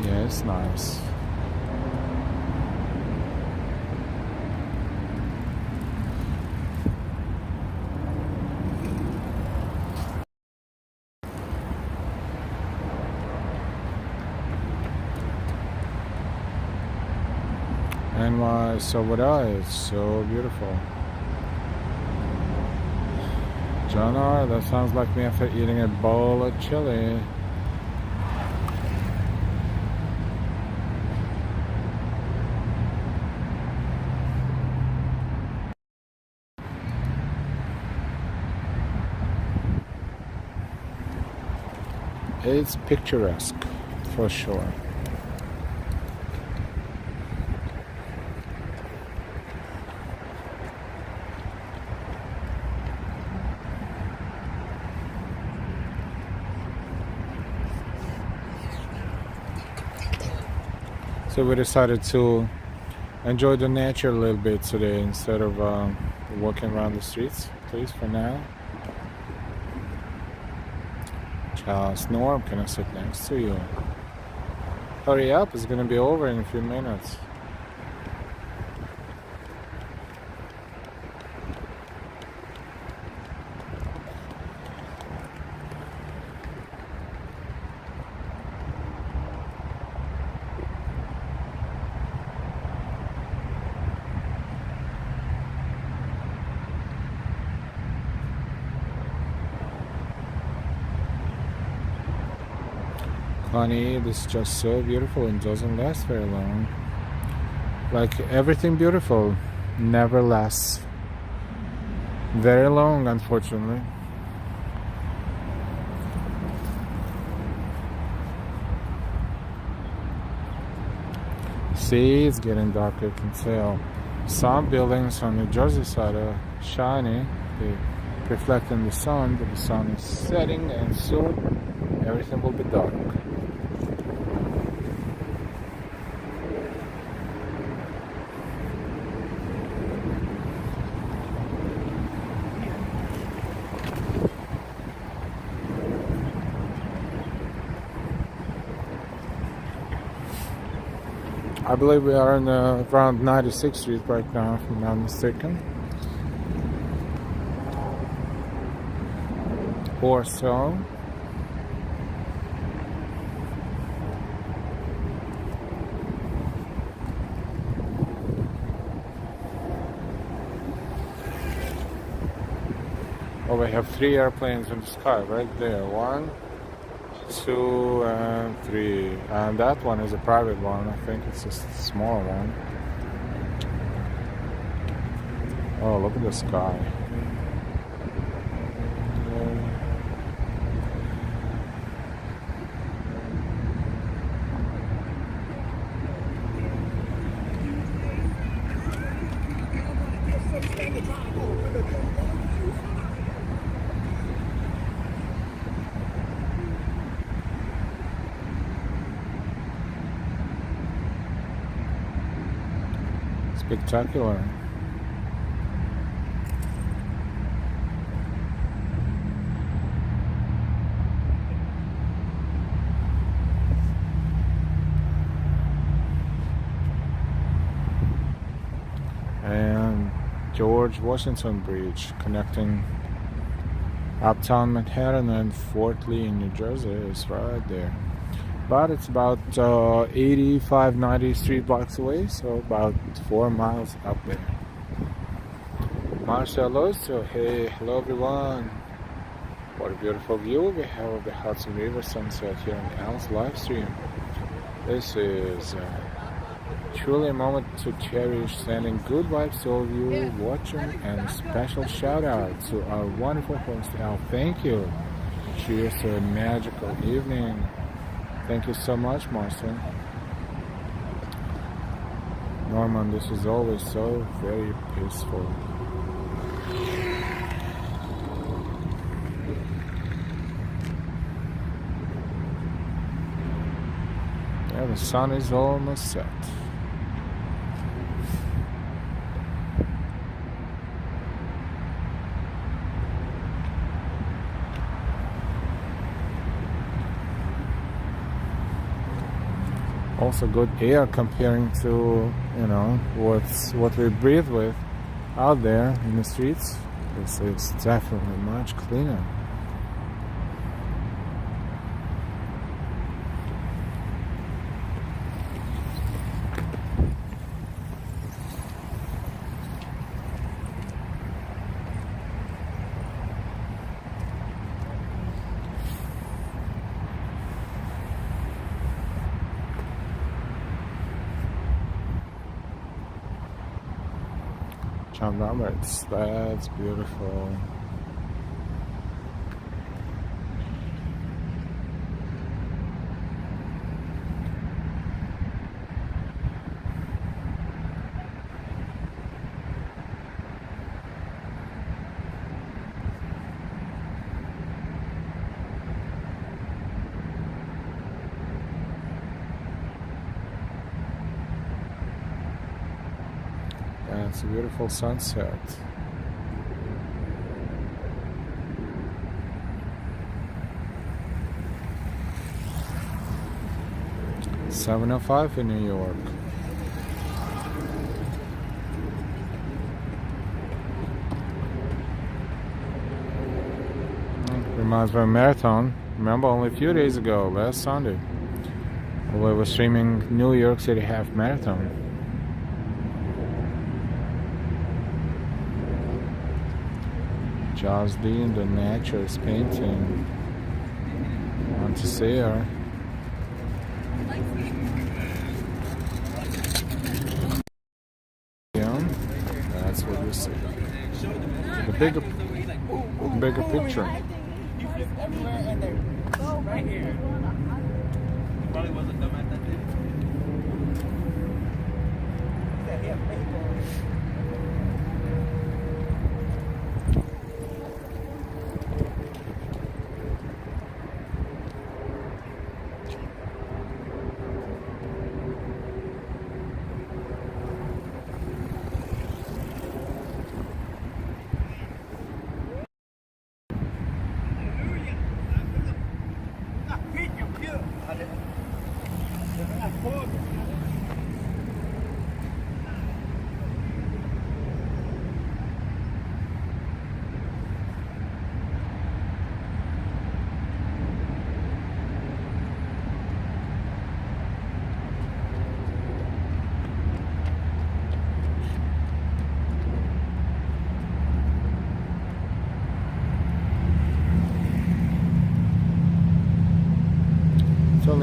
Yeah, it's nice. So what it's so beautiful. John R., that sounds like me after eating a bowl of chili. It's picturesque, for sure. So we decided to enjoy the nature a little bit today instead of walking around the streets, please, for now. Charles Norm, can I sit next to you? Hurry up, it's gonna be over in a few minutes. Honey, this is just so beautiful and doesn't last very long. Like everything beautiful never lasts very long, unfortunately. See, it's getting darker, you can tell. Some buildings on the Jersey side are shiny. reflecting the sun, but the sun is setting, and soon everything will be dark. I believe we are in around 96th Street right now, if I'm not mistaken. Or so. Oh, we have 3 airplanes in the sky right there. 1, 2, and 3. And that one is a private one. I think it's a small one. Oh, look at the sky. Spectacular. And George Washington Bridge connecting uptown Manhattan and Fort Lee in New Jersey is right there. But it's about 85, 90 street blocks away, so about 4 miles up there. Marcelo, so hey, hello everyone. What a beautiful view we have of the Hudson River sunset here on Al's live stream. This is truly a moment to cherish, sending good vibes to all of you watching, and a special shout out to our wonderful host Al. Thank you. Cheers to a magical evening. Thank you so much, Marcel. Norman, this is always so very peaceful. Yeah, the sun is almost set. Also good air comparing to, you know, what we breathe with out there in the streets. This is definitely much cleaner. John Roberts, that's beautiful. It's a beautiful sunset. It's 7:05 in New York. Reminds me of a marathon. Remember, only a few days ago, last Sunday, we were streaming New York City Half Marathon. Jasdean, the Natures painting. Want to see her? Yeah, that's what we see. The bigger picture.
Right here. Probably wasn't dumb at that day.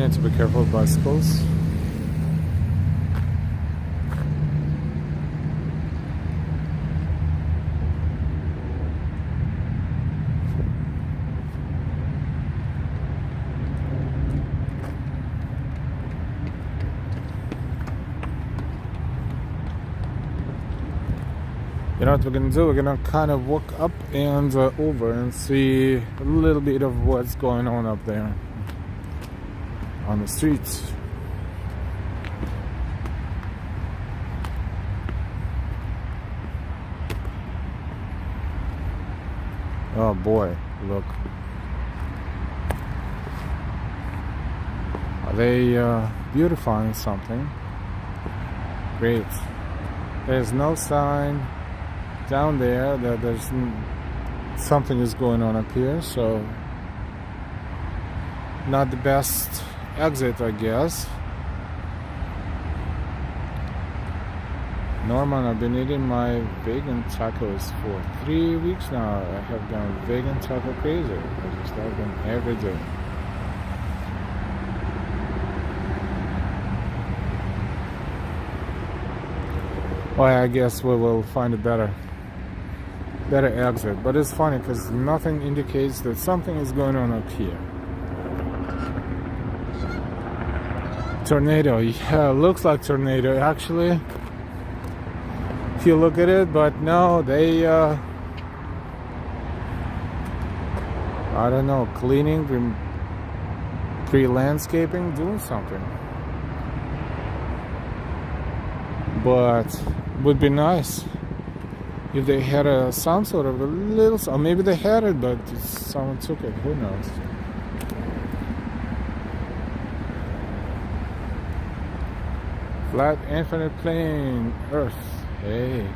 Trying to be careful with bicycles. You know what we're gonna do? We're gonna kind of walk up and over and see a little bit of what's going on up there on the streets. Oh boy, look. Are they beautifying something? Great. There's no sign down there that there's something is going on up here, so not the best exit, I guess. Norman, I've been eating my vegan tacos for 3 weeks now. I have gone vegan taco crazy. I just have them every day. Well, I guess we will find a better exit, but it's funny because nothing indicates that something is going on up here. Tornado, yeah, looks like tornado actually, if you look at it, but no, they I don't know, cleaning, pre-landscaping, doing something. But would be nice if they had some sort of a little, or maybe they had it, but someone took it. Who knows? Flat, infinite plane, Earth. Hey.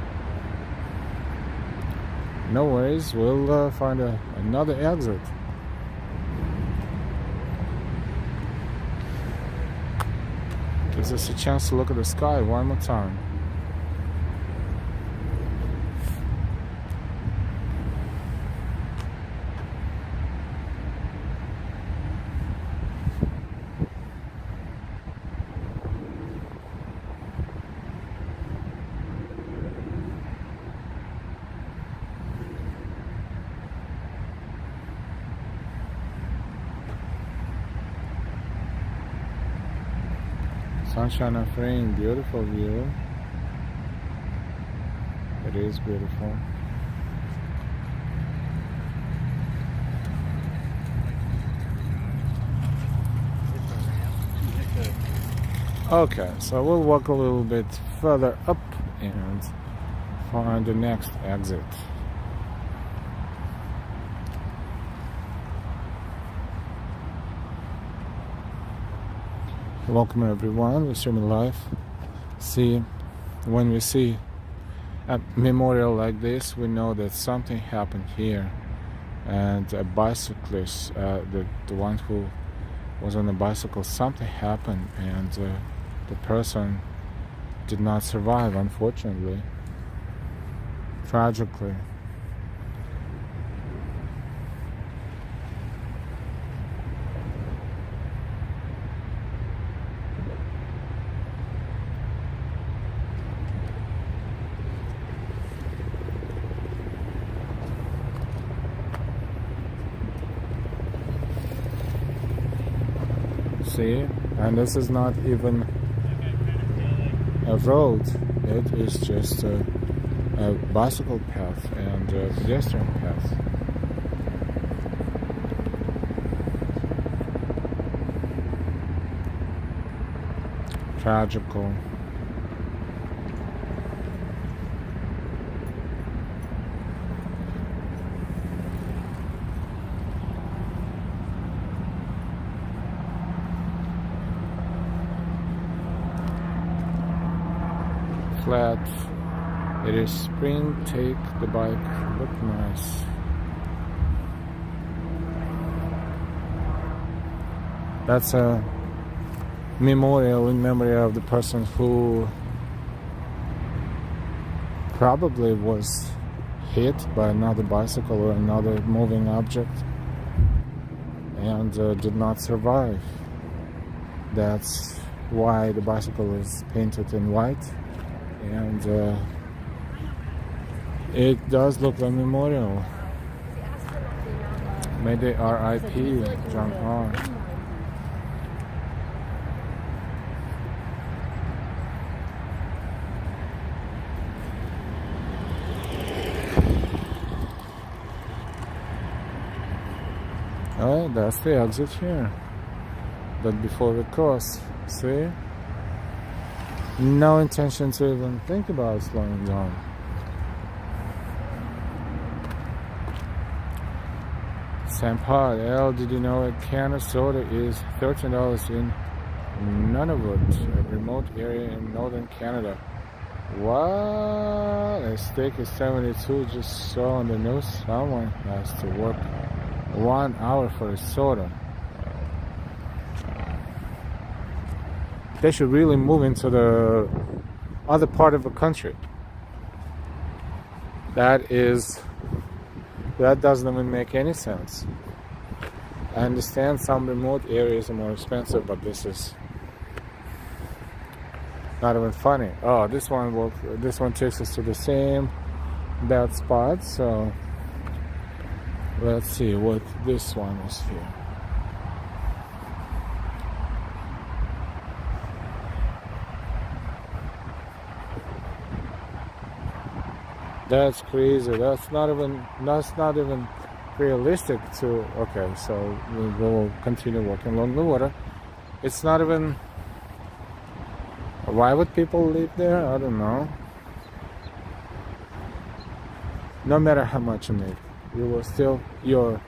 No worries. We'll find another exit. Gives us a chance to look at the sky one more time. Sunshine of rain, beautiful view. It is beautiful. Okay, so we'll walk a little bit further up and find the next exit. Welcome everyone, we're streaming live. See, when we see a memorial like this, we know that something happened here, and a bicyclist, the one who was on a bicycle, something happened, and the person did not survive, unfortunately, tragically. See, and this is not even a road, it is just a bicycle path and a pedestrian path. Tragical. Flat. It is spring. Take the bike. Look nice. That's a memorial in memory of the person who probably was hit by another bicycle or another moving object and did not survive. That's why the bicycle is painted in white, and it does look like a memorial. May they R.I.P. John R. Oh, that's the exit here. But before we cross, see? No intention to even think about slowing down. St. Paul, did you know a can of soda is $13 in Nunavut, a remote area in northern Canada? What? A steak is $72, just saw on the news. Someone has to work 1 hour for a soda. They should really move into the other part of the country. That doesn't even make any sense. I understand some remote areas are more expensive, but this is not even funny. Oh, this one takes us to the same bad spot. So let's see what this one is here. That's crazy. That's not even realistic to. Okay, so we will continue walking along the water. It's not even. Why would people live there? I don't know. No matter how much you make, your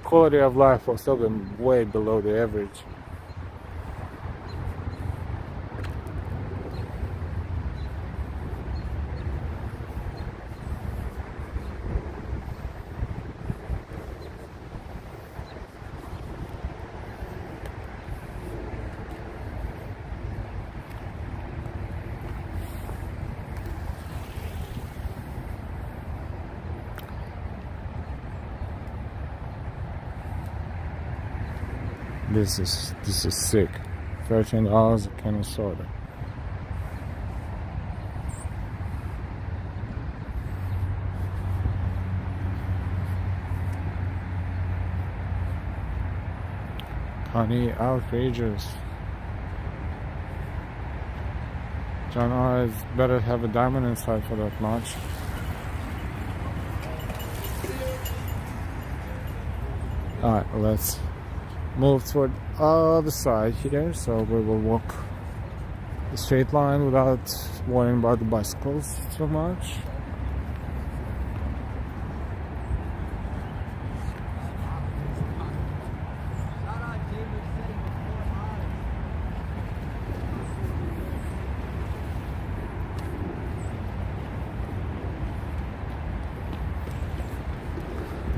quality of life will still be way below the average. This is sick. $13 a can of soda. Honey, outrageous. John R. is better have a diamond inside for that much. Alright, let's move toward other side here, so we will walk the straight line without worrying about the bicycles too much.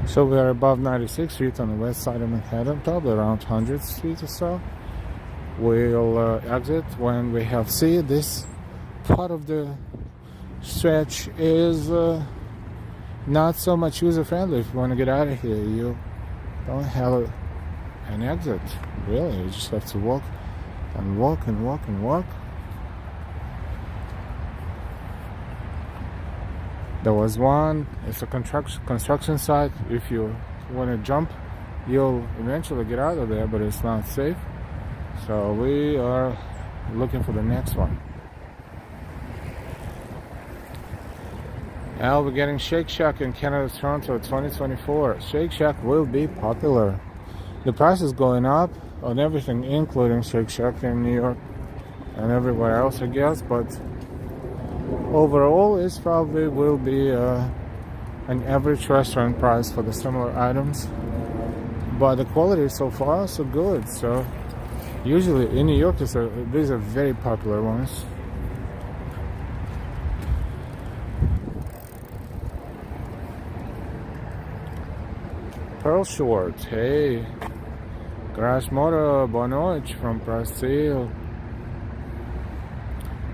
So we are above 96th Street on the west side of Manhattan, probably around 100th Street or so. We'll exit when we have seen this part of the stretch is not so much user-friendly. If you want to get out of here, you don't have an exit, really. You just have to walk and walk and walk and walk. There was one, it's a construction site. If you want to jump, you'll eventually get out of there, but it's not safe. So we are looking for the next one. Now we're getting Shake Shack in Canada, Toronto 2024. Shake Shack will be popular. The price is going up on everything, including Shake Shack in New York and everywhere else, I guess, but overall, it probably will be an average restaurant price for the similar items, but the quality so far so good. So usually in New York, these are very popular ones. Pearl Short, hey, Garage Motor, boa noite from Brazil.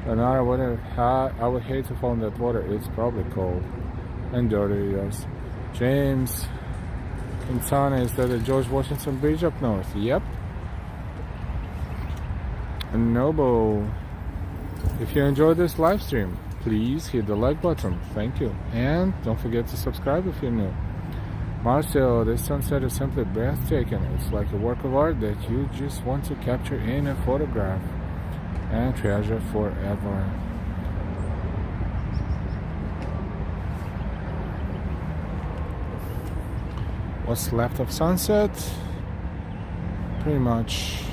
And I would hate to fall in that water. It's probably cold and dirty, yes. James Quintana, is that the George Washington Bridge up north? Yep. Noble. If you enjoyed this live stream, please hit the like button. Thank you. And don't forget to subscribe if you're new. Marcel, this sunset is simply breathtaking. It's like a work of art that you just want to capture in a photograph and treasure forever. What's left of sunset? Pretty much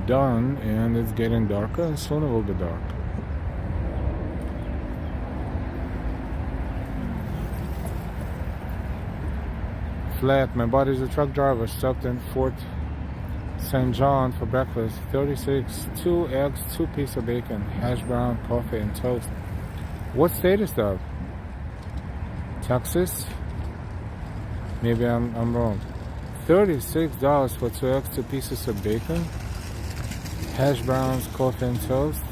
done, and it's getting darker, and soon it will be dark. Flat, my buddy's a truck driver, stopped in Fort St. John for breakfast. 36, 2 eggs, 2 pieces of bacon, hash brown, coffee, and toast. What state is that? Texas? Maybe I'm wrong. $36 for 2 eggs, 2 pieces of bacon, hash browns, coffee, and toast.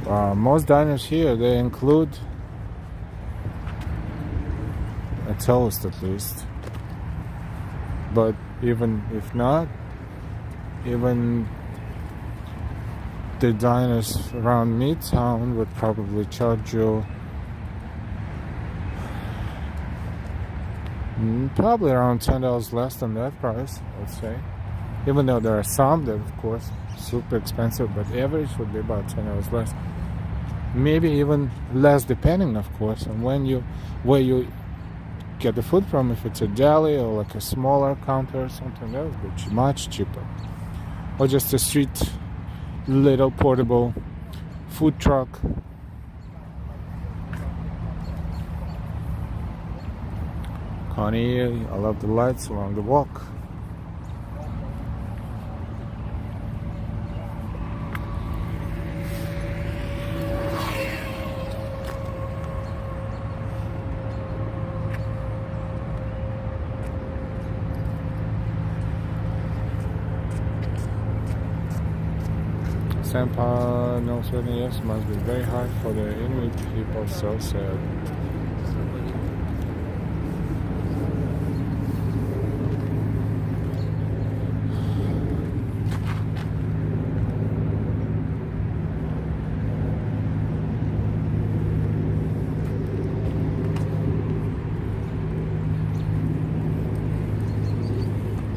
Most diners here, they include a toast at least. But even if not, even the diners around Midtown would probably charge you probably around $10 less than that price, I would say. Even though there are some that, of course, super expensive, but average would be about $10 less. Maybe even less, depending, of course, on where you get the food from. If it's a deli or like a smaller counter or something, that would be much cheaper. Or just a street, little portable food truck. Connie, I love the lights along the walk. Sampa, no certain yes, must be very hard for the Inuit people, so sad.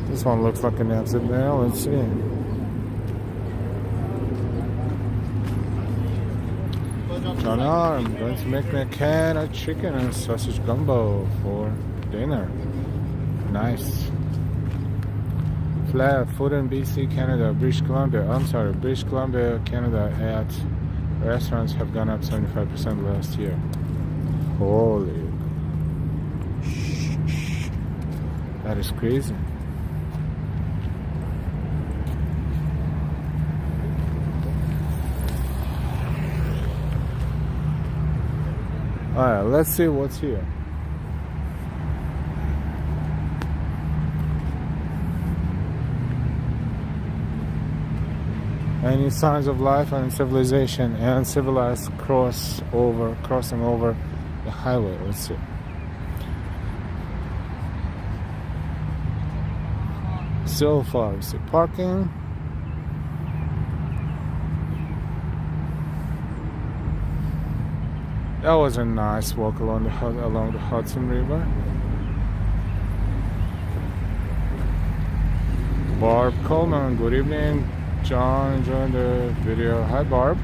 This one looks like an exit now, let's see. Jana, I'm going to make me a can of chicken and sausage gumbo for dinner. Nice. Flat food in BC, Canada, British Columbia. British Columbia, Canada at restaurants have gone up 75% last year. Holy. That is crazy. Alright, let's see what's here. Any signs of life and civilization and civilized crossing over the highway? Let's see. So far, we see parking. That was a nice walk along the Hudson River. Barb Coleman, good evening. John enjoying the video. Hi, Barb.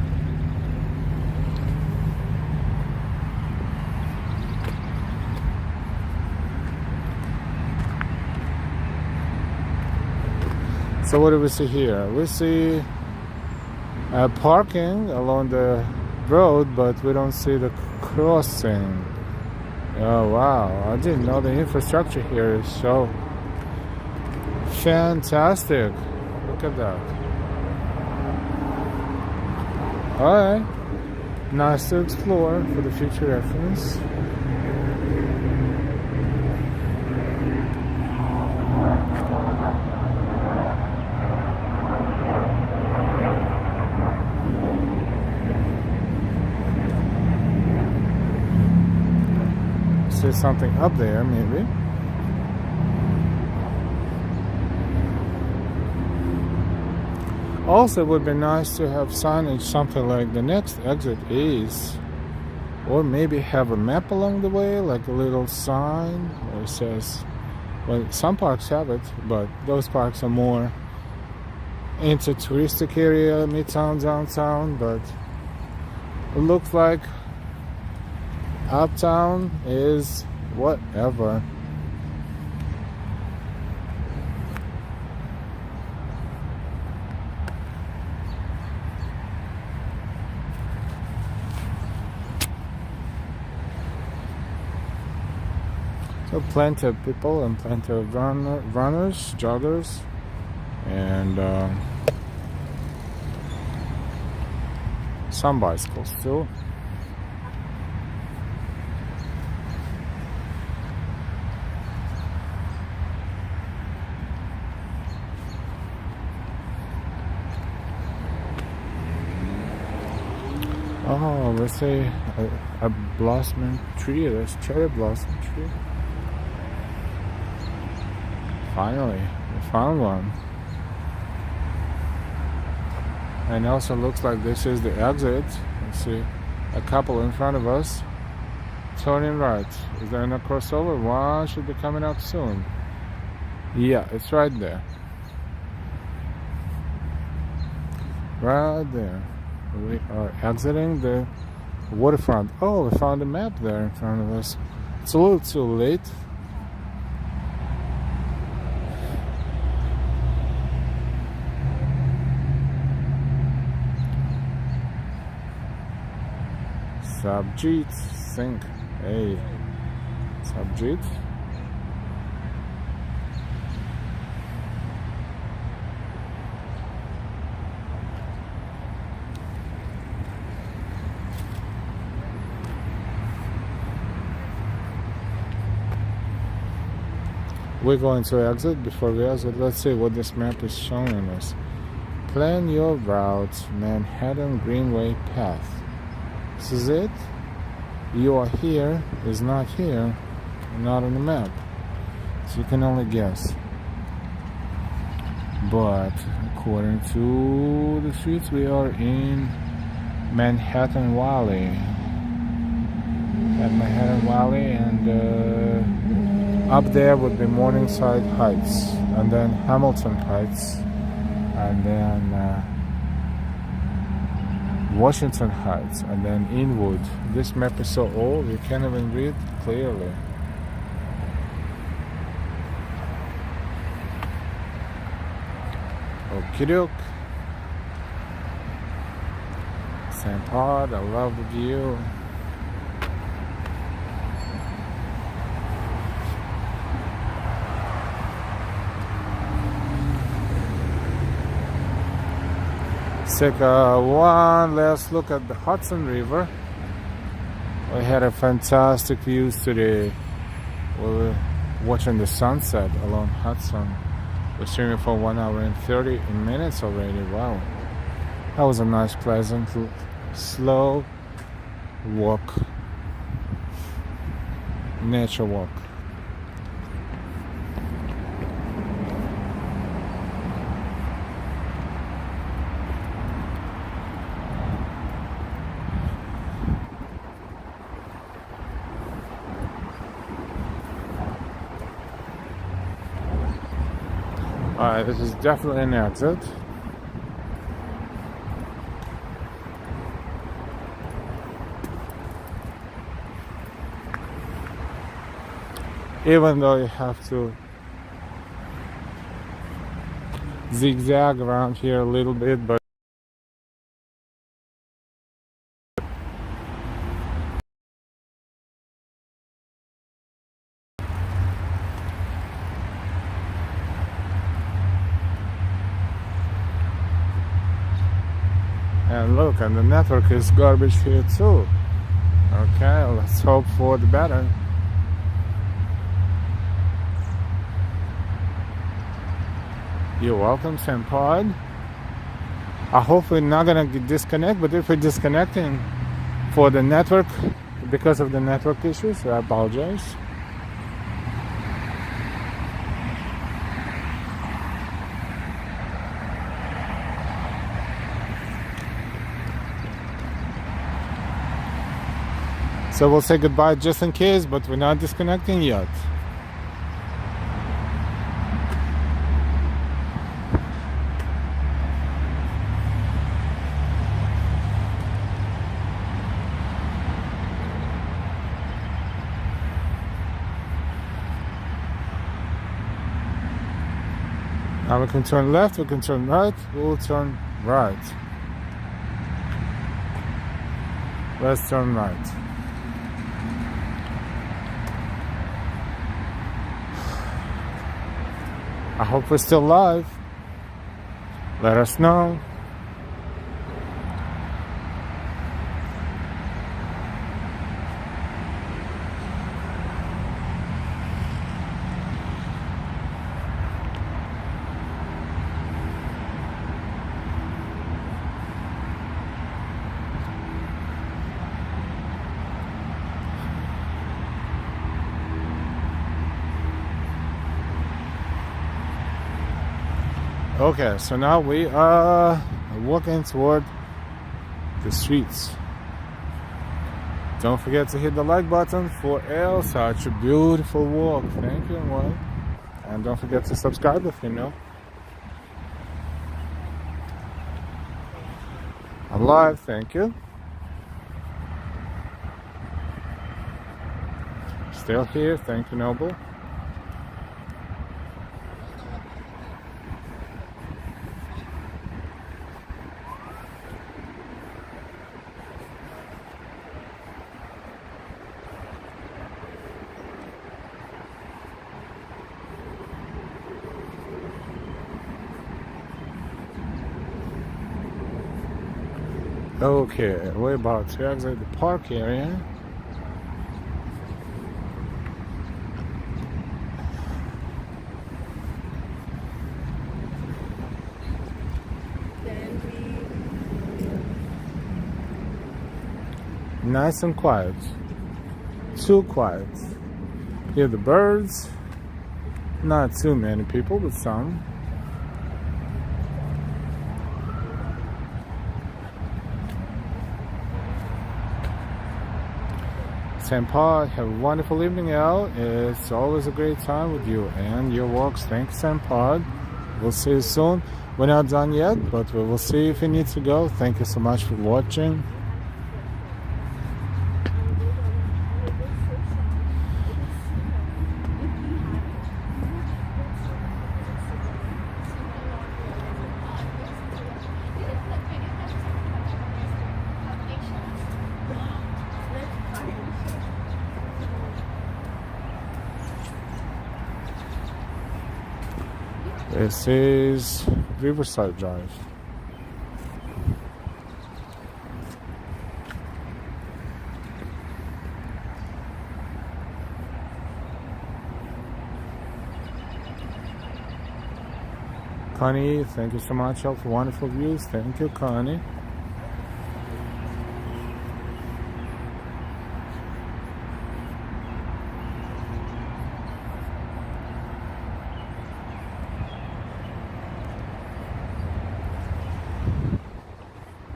So what do we see here? We see parking along the road, but we don't see the crossing. Oh wow, I didn't know the infrastructure here is so fantastic. Look at that. Alright, nice to explore for the future reference. See something up there, maybe. Also, it would be nice to have signage, something like the next exit is, or maybe have a map along the way, like a little sign where it says, well, some parks have it, but those parks are more into touristic area, midtown, downtown, but it looks like uptown is whatever. So plenty of people and plenty of runners, joggers, and some bicycles too. Oh, let's say a blossoming tree. There's cherry blossom tree. Finally, we found one. And also looks like this is the exit. Let's see, a couple in front of us turning right. Is there no crossover? One should be coming up soon. Yeah, it's right there. Right there. We are exiting the waterfront. Oh, we found a map there in front of us. It's a little too late. Subject sync. Hey, subject. We're going to exit. Before we exit, let's see what this map is showing us. Plan your route, Manhattan Greenway Path. This is it. You are here is not here, not on the map. So you can only guess. But according to the streets, we are in Manhattan Valley. At Manhattan Valley, and up there would be Morningside Heights, and then Hamilton Heights, and then Washington Heights, and then Inwood. This map is so old you can't even read clearly. Okie doke. St. Pod, I love the view. Let's take one last look at the Hudson River. We had a fantastic views today. We were watching the sunset along Hudson. We're streaming for 1 hour and 30 minutes already. Wow. That was a nice, pleasant, slow walk. Nature walk. Alright, this is definitely an exit. Even though you have to zigzag around here a little bit, but and look, and the network is garbage here too. Okay, let's hope for the better. You're welcome, St. Pod. I hope we're not gonna disconnect, but if we're disconnecting for the network because of the network issues, I apologize. So we'll say goodbye just in case, but we're not disconnecting yet. Now we can turn left, we can turn right, we'll turn right. Let's turn right. I hope we're still live. Let us know. Okay, so now we are walking toward the streets. Don't forget to hit the like button for such a beautiful walk. Thank you, and don't forget to subscribe if you're new. I'm live, thank you. Still here, thank you, Noble. Okay, we're about to exit the park area. Nice and quiet. Too quiet. Hear the birds. Not too many people, but some. Senpai, have a wonderful evening out. It's always a great time with you and your walks. Thanks, Senpai. We'll see you soon. We're not done yet, but we will see if you need to go. Thank you so much for watching. This is Riverside Drive. Connie, thank you so much for wonderful views. Thank you, Connie.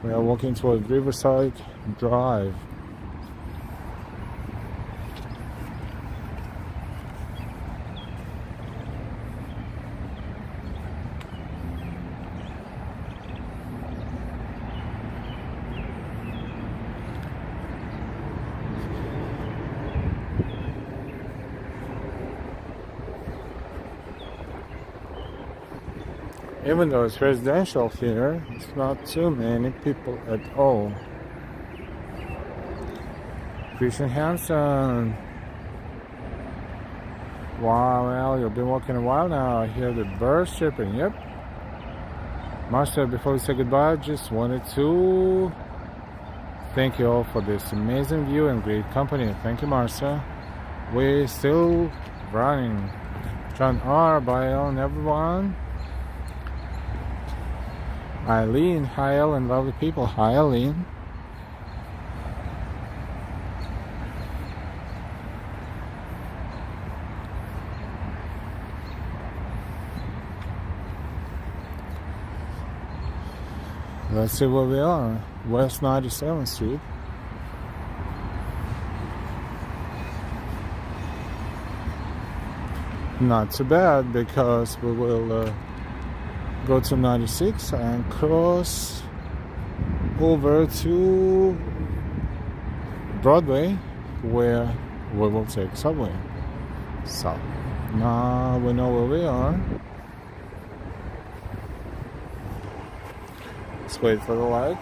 We are walking towards Riverside Drive. Even though it's residential here, it's not too many people at all. Christian Hansen. Wow, well, you've been walking a while now. I hear the birds chirping. Yep. Marsha, before we say goodbye, just wanted to thank you all for this amazing view and great company. Thank you, Marsha. We're still running. John R. Bye on everyone. Eileen, hi Ellen, lovely people. Hi Eileen. Let's see where we are. West 97th Street. not too bad because we will go to 96 and cross over to Broadway where we will take subway. So now we know where we are. Let's wait for the light.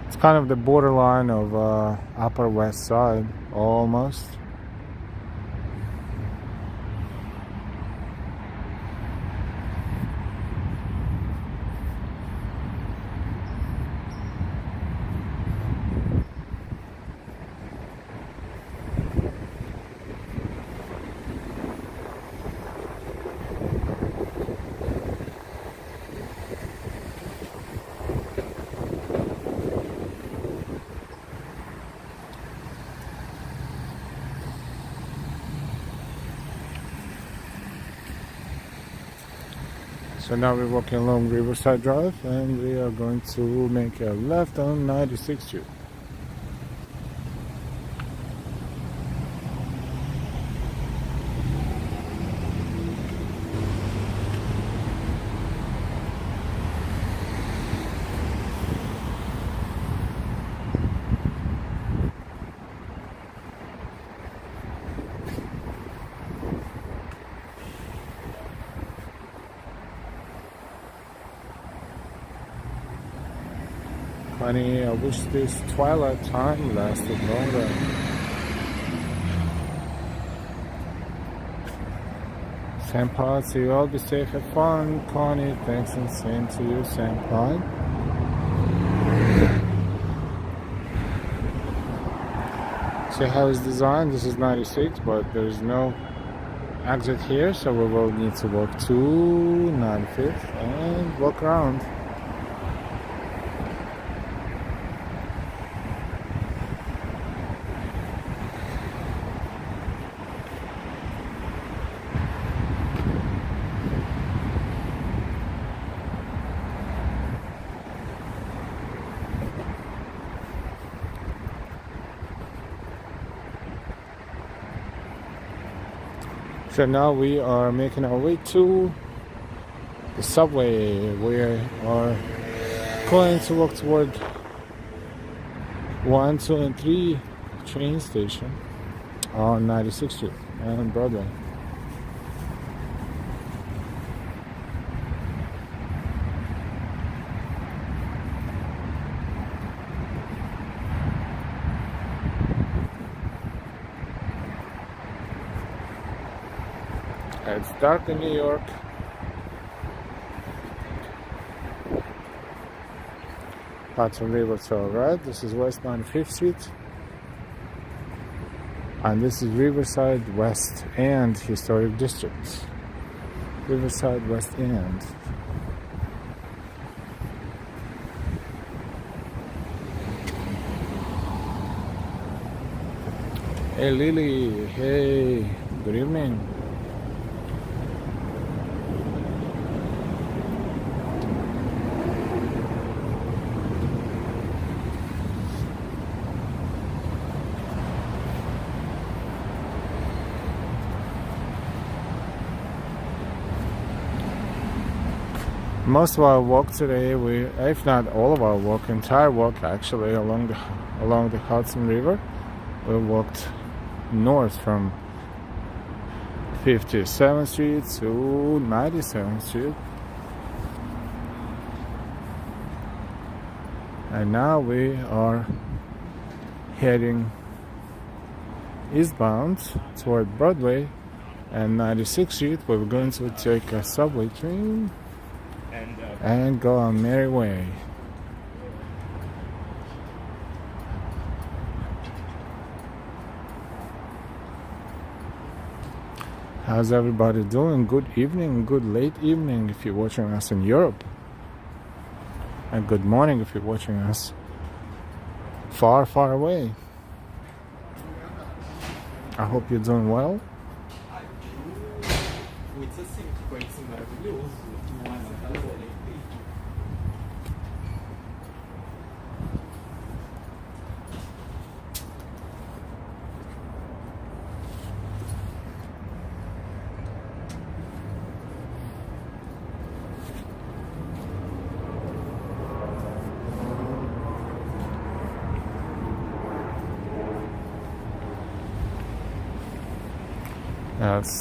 It's kind of the borderline of Upper West Side, almost. So now we're walking along Riverside Drive and we are going to make a left on 96th Street. Funny, I wish this twilight time lasted longer. Same pod, so you all be safe, have fun. Connie, thanks and same to you, same pod. See how it's designed? This is 96, but there's no exit here, so we will need to walk to 95th and walk around. So now we are making our way to the subway. We are going to walk toward 1, 2, and 3 train station on 96th Street and Broadway. It's dark in New York. Hudson River to our right. This is West 95th Street. And this is Riverside West End Historic District. Riverside West End. Hey Lily, hey, good evening. Most of our walk today, if not all of our walk, entire walk actually along the Hudson River, we walked north from 57th Street to 97th Street, and now we are heading eastbound toward Broadway and 96th Street. We're going to take a subway train and go on merry way. How's everybody doing? Good evening, good late evening if you're watching us in Europe, and good morning if you're watching us far, far away. I hope you're doing well.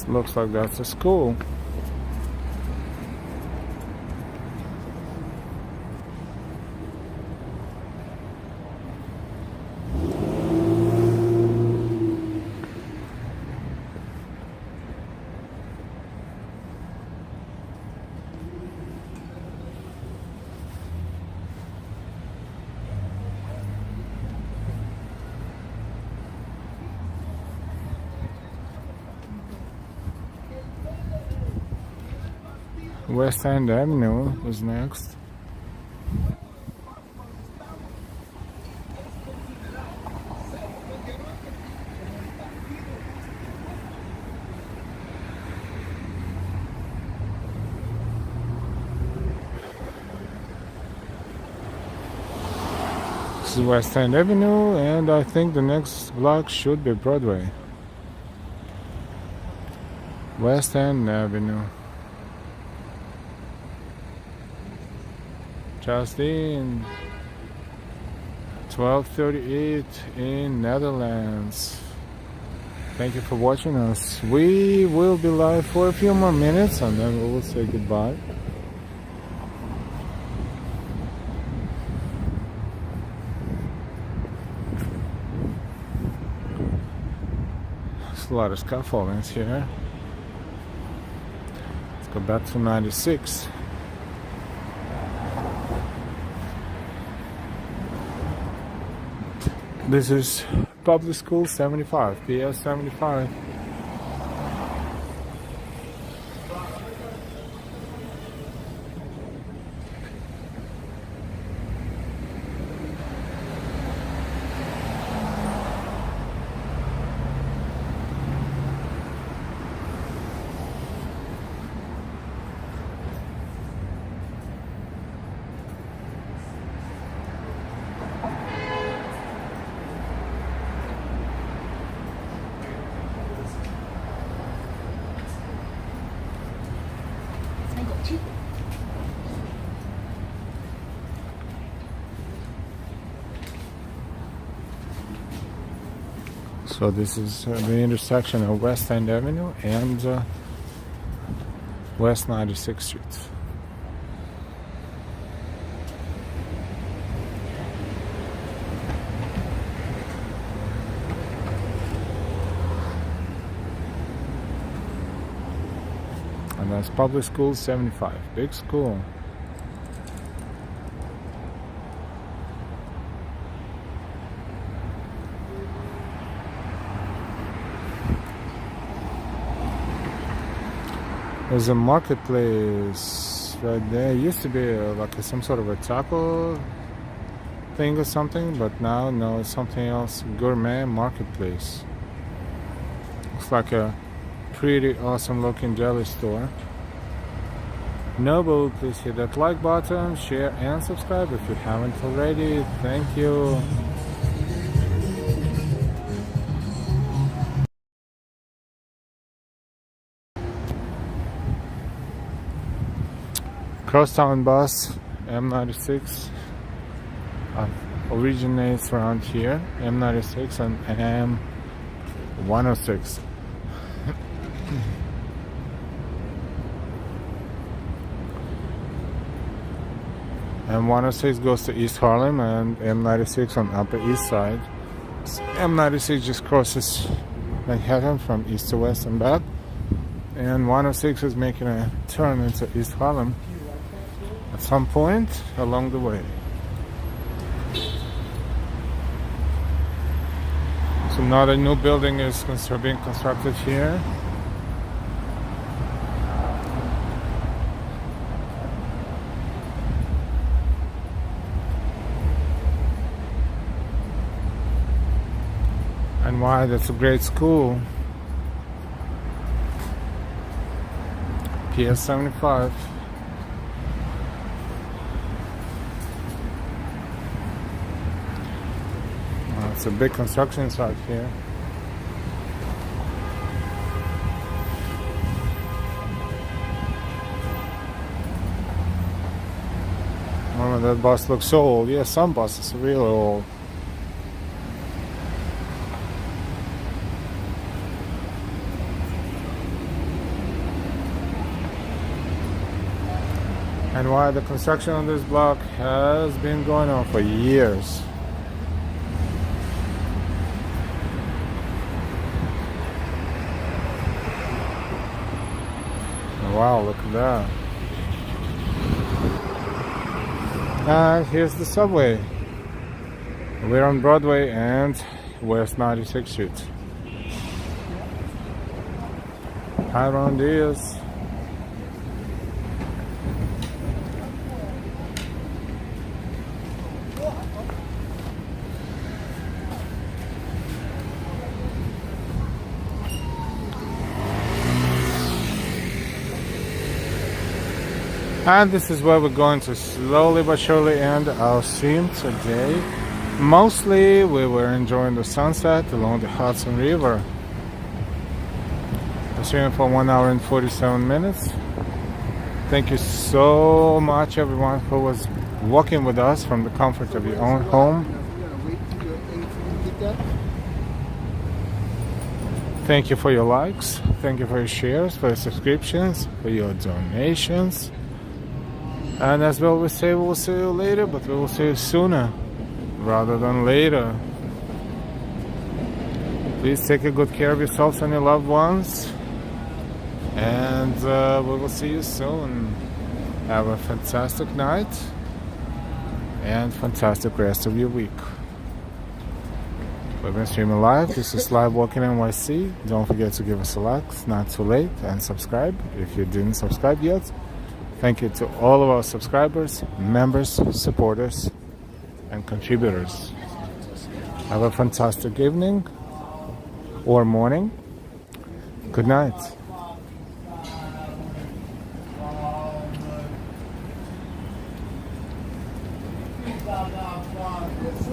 Looks like that's a school. West End Avenue is next. This is West End Avenue, and I think the next block should be Broadway. West End Avenue. Just in 12:38 in Netherlands. Thank you for watching us. We will be live for a few more minutes and then we will say goodbye. There's a lot of scaffoldings here. Let's go back to 96. This is Public School 75, PS 75. So this is the intersection of West End Avenue and West 96th Street. And that's Public School 75, big school. There's a marketplace right there. It used to be like some sort of a taco thing or something, but now no, it's something else. Gourmet marketplace. Looks like a pretty awesome looking deli store. Noble, please hit that like button, share and subscribe if you haven't already. Thank you. Crosstown bus M96 originates around here. M96 and M106. M106 goes to East Harlem and M96 on Upper East Side. M96 just crosses Manhattan from east to west and back. And 106 is making a turn into East Harlem at some point along the way. So now the new building is being constructed here. And why? That's a great school. PS 75. It's a big construction site here. Oh, that bus looks so old. Yeah, some buses are really old. And why the construction on this block has been going on for years. Wow, look at that. And here's the subway. We're on Broadway and West 96th Street. Hi, Ron Diaz. And this is where we're going to slowly but surely end our stream today. Mostly we were enjoying the sunset along the Hudson River. We're streaming for 1 hour and 47 minutes. Thank you so much everyone who was walking with us from the comfort of your own home. Thank you for your likes, thank you for your shares, for your subscriptions, for your donations. And as we always say, we will see you later, but we will see you sooner rather than later. Please take a good care of yourselves and your loved ones. And we will see you soon. Have a fantastic night and fantastic rest of your week. We've been streaming live. This is Live Walking NYC. Don't forget to give us a like, it's not too late, and subscribe if you didn't subscribe yet. Thank you to all of our subscribers, members, supporters, and contributors. Have a fantastic evening or morning. Good night.
This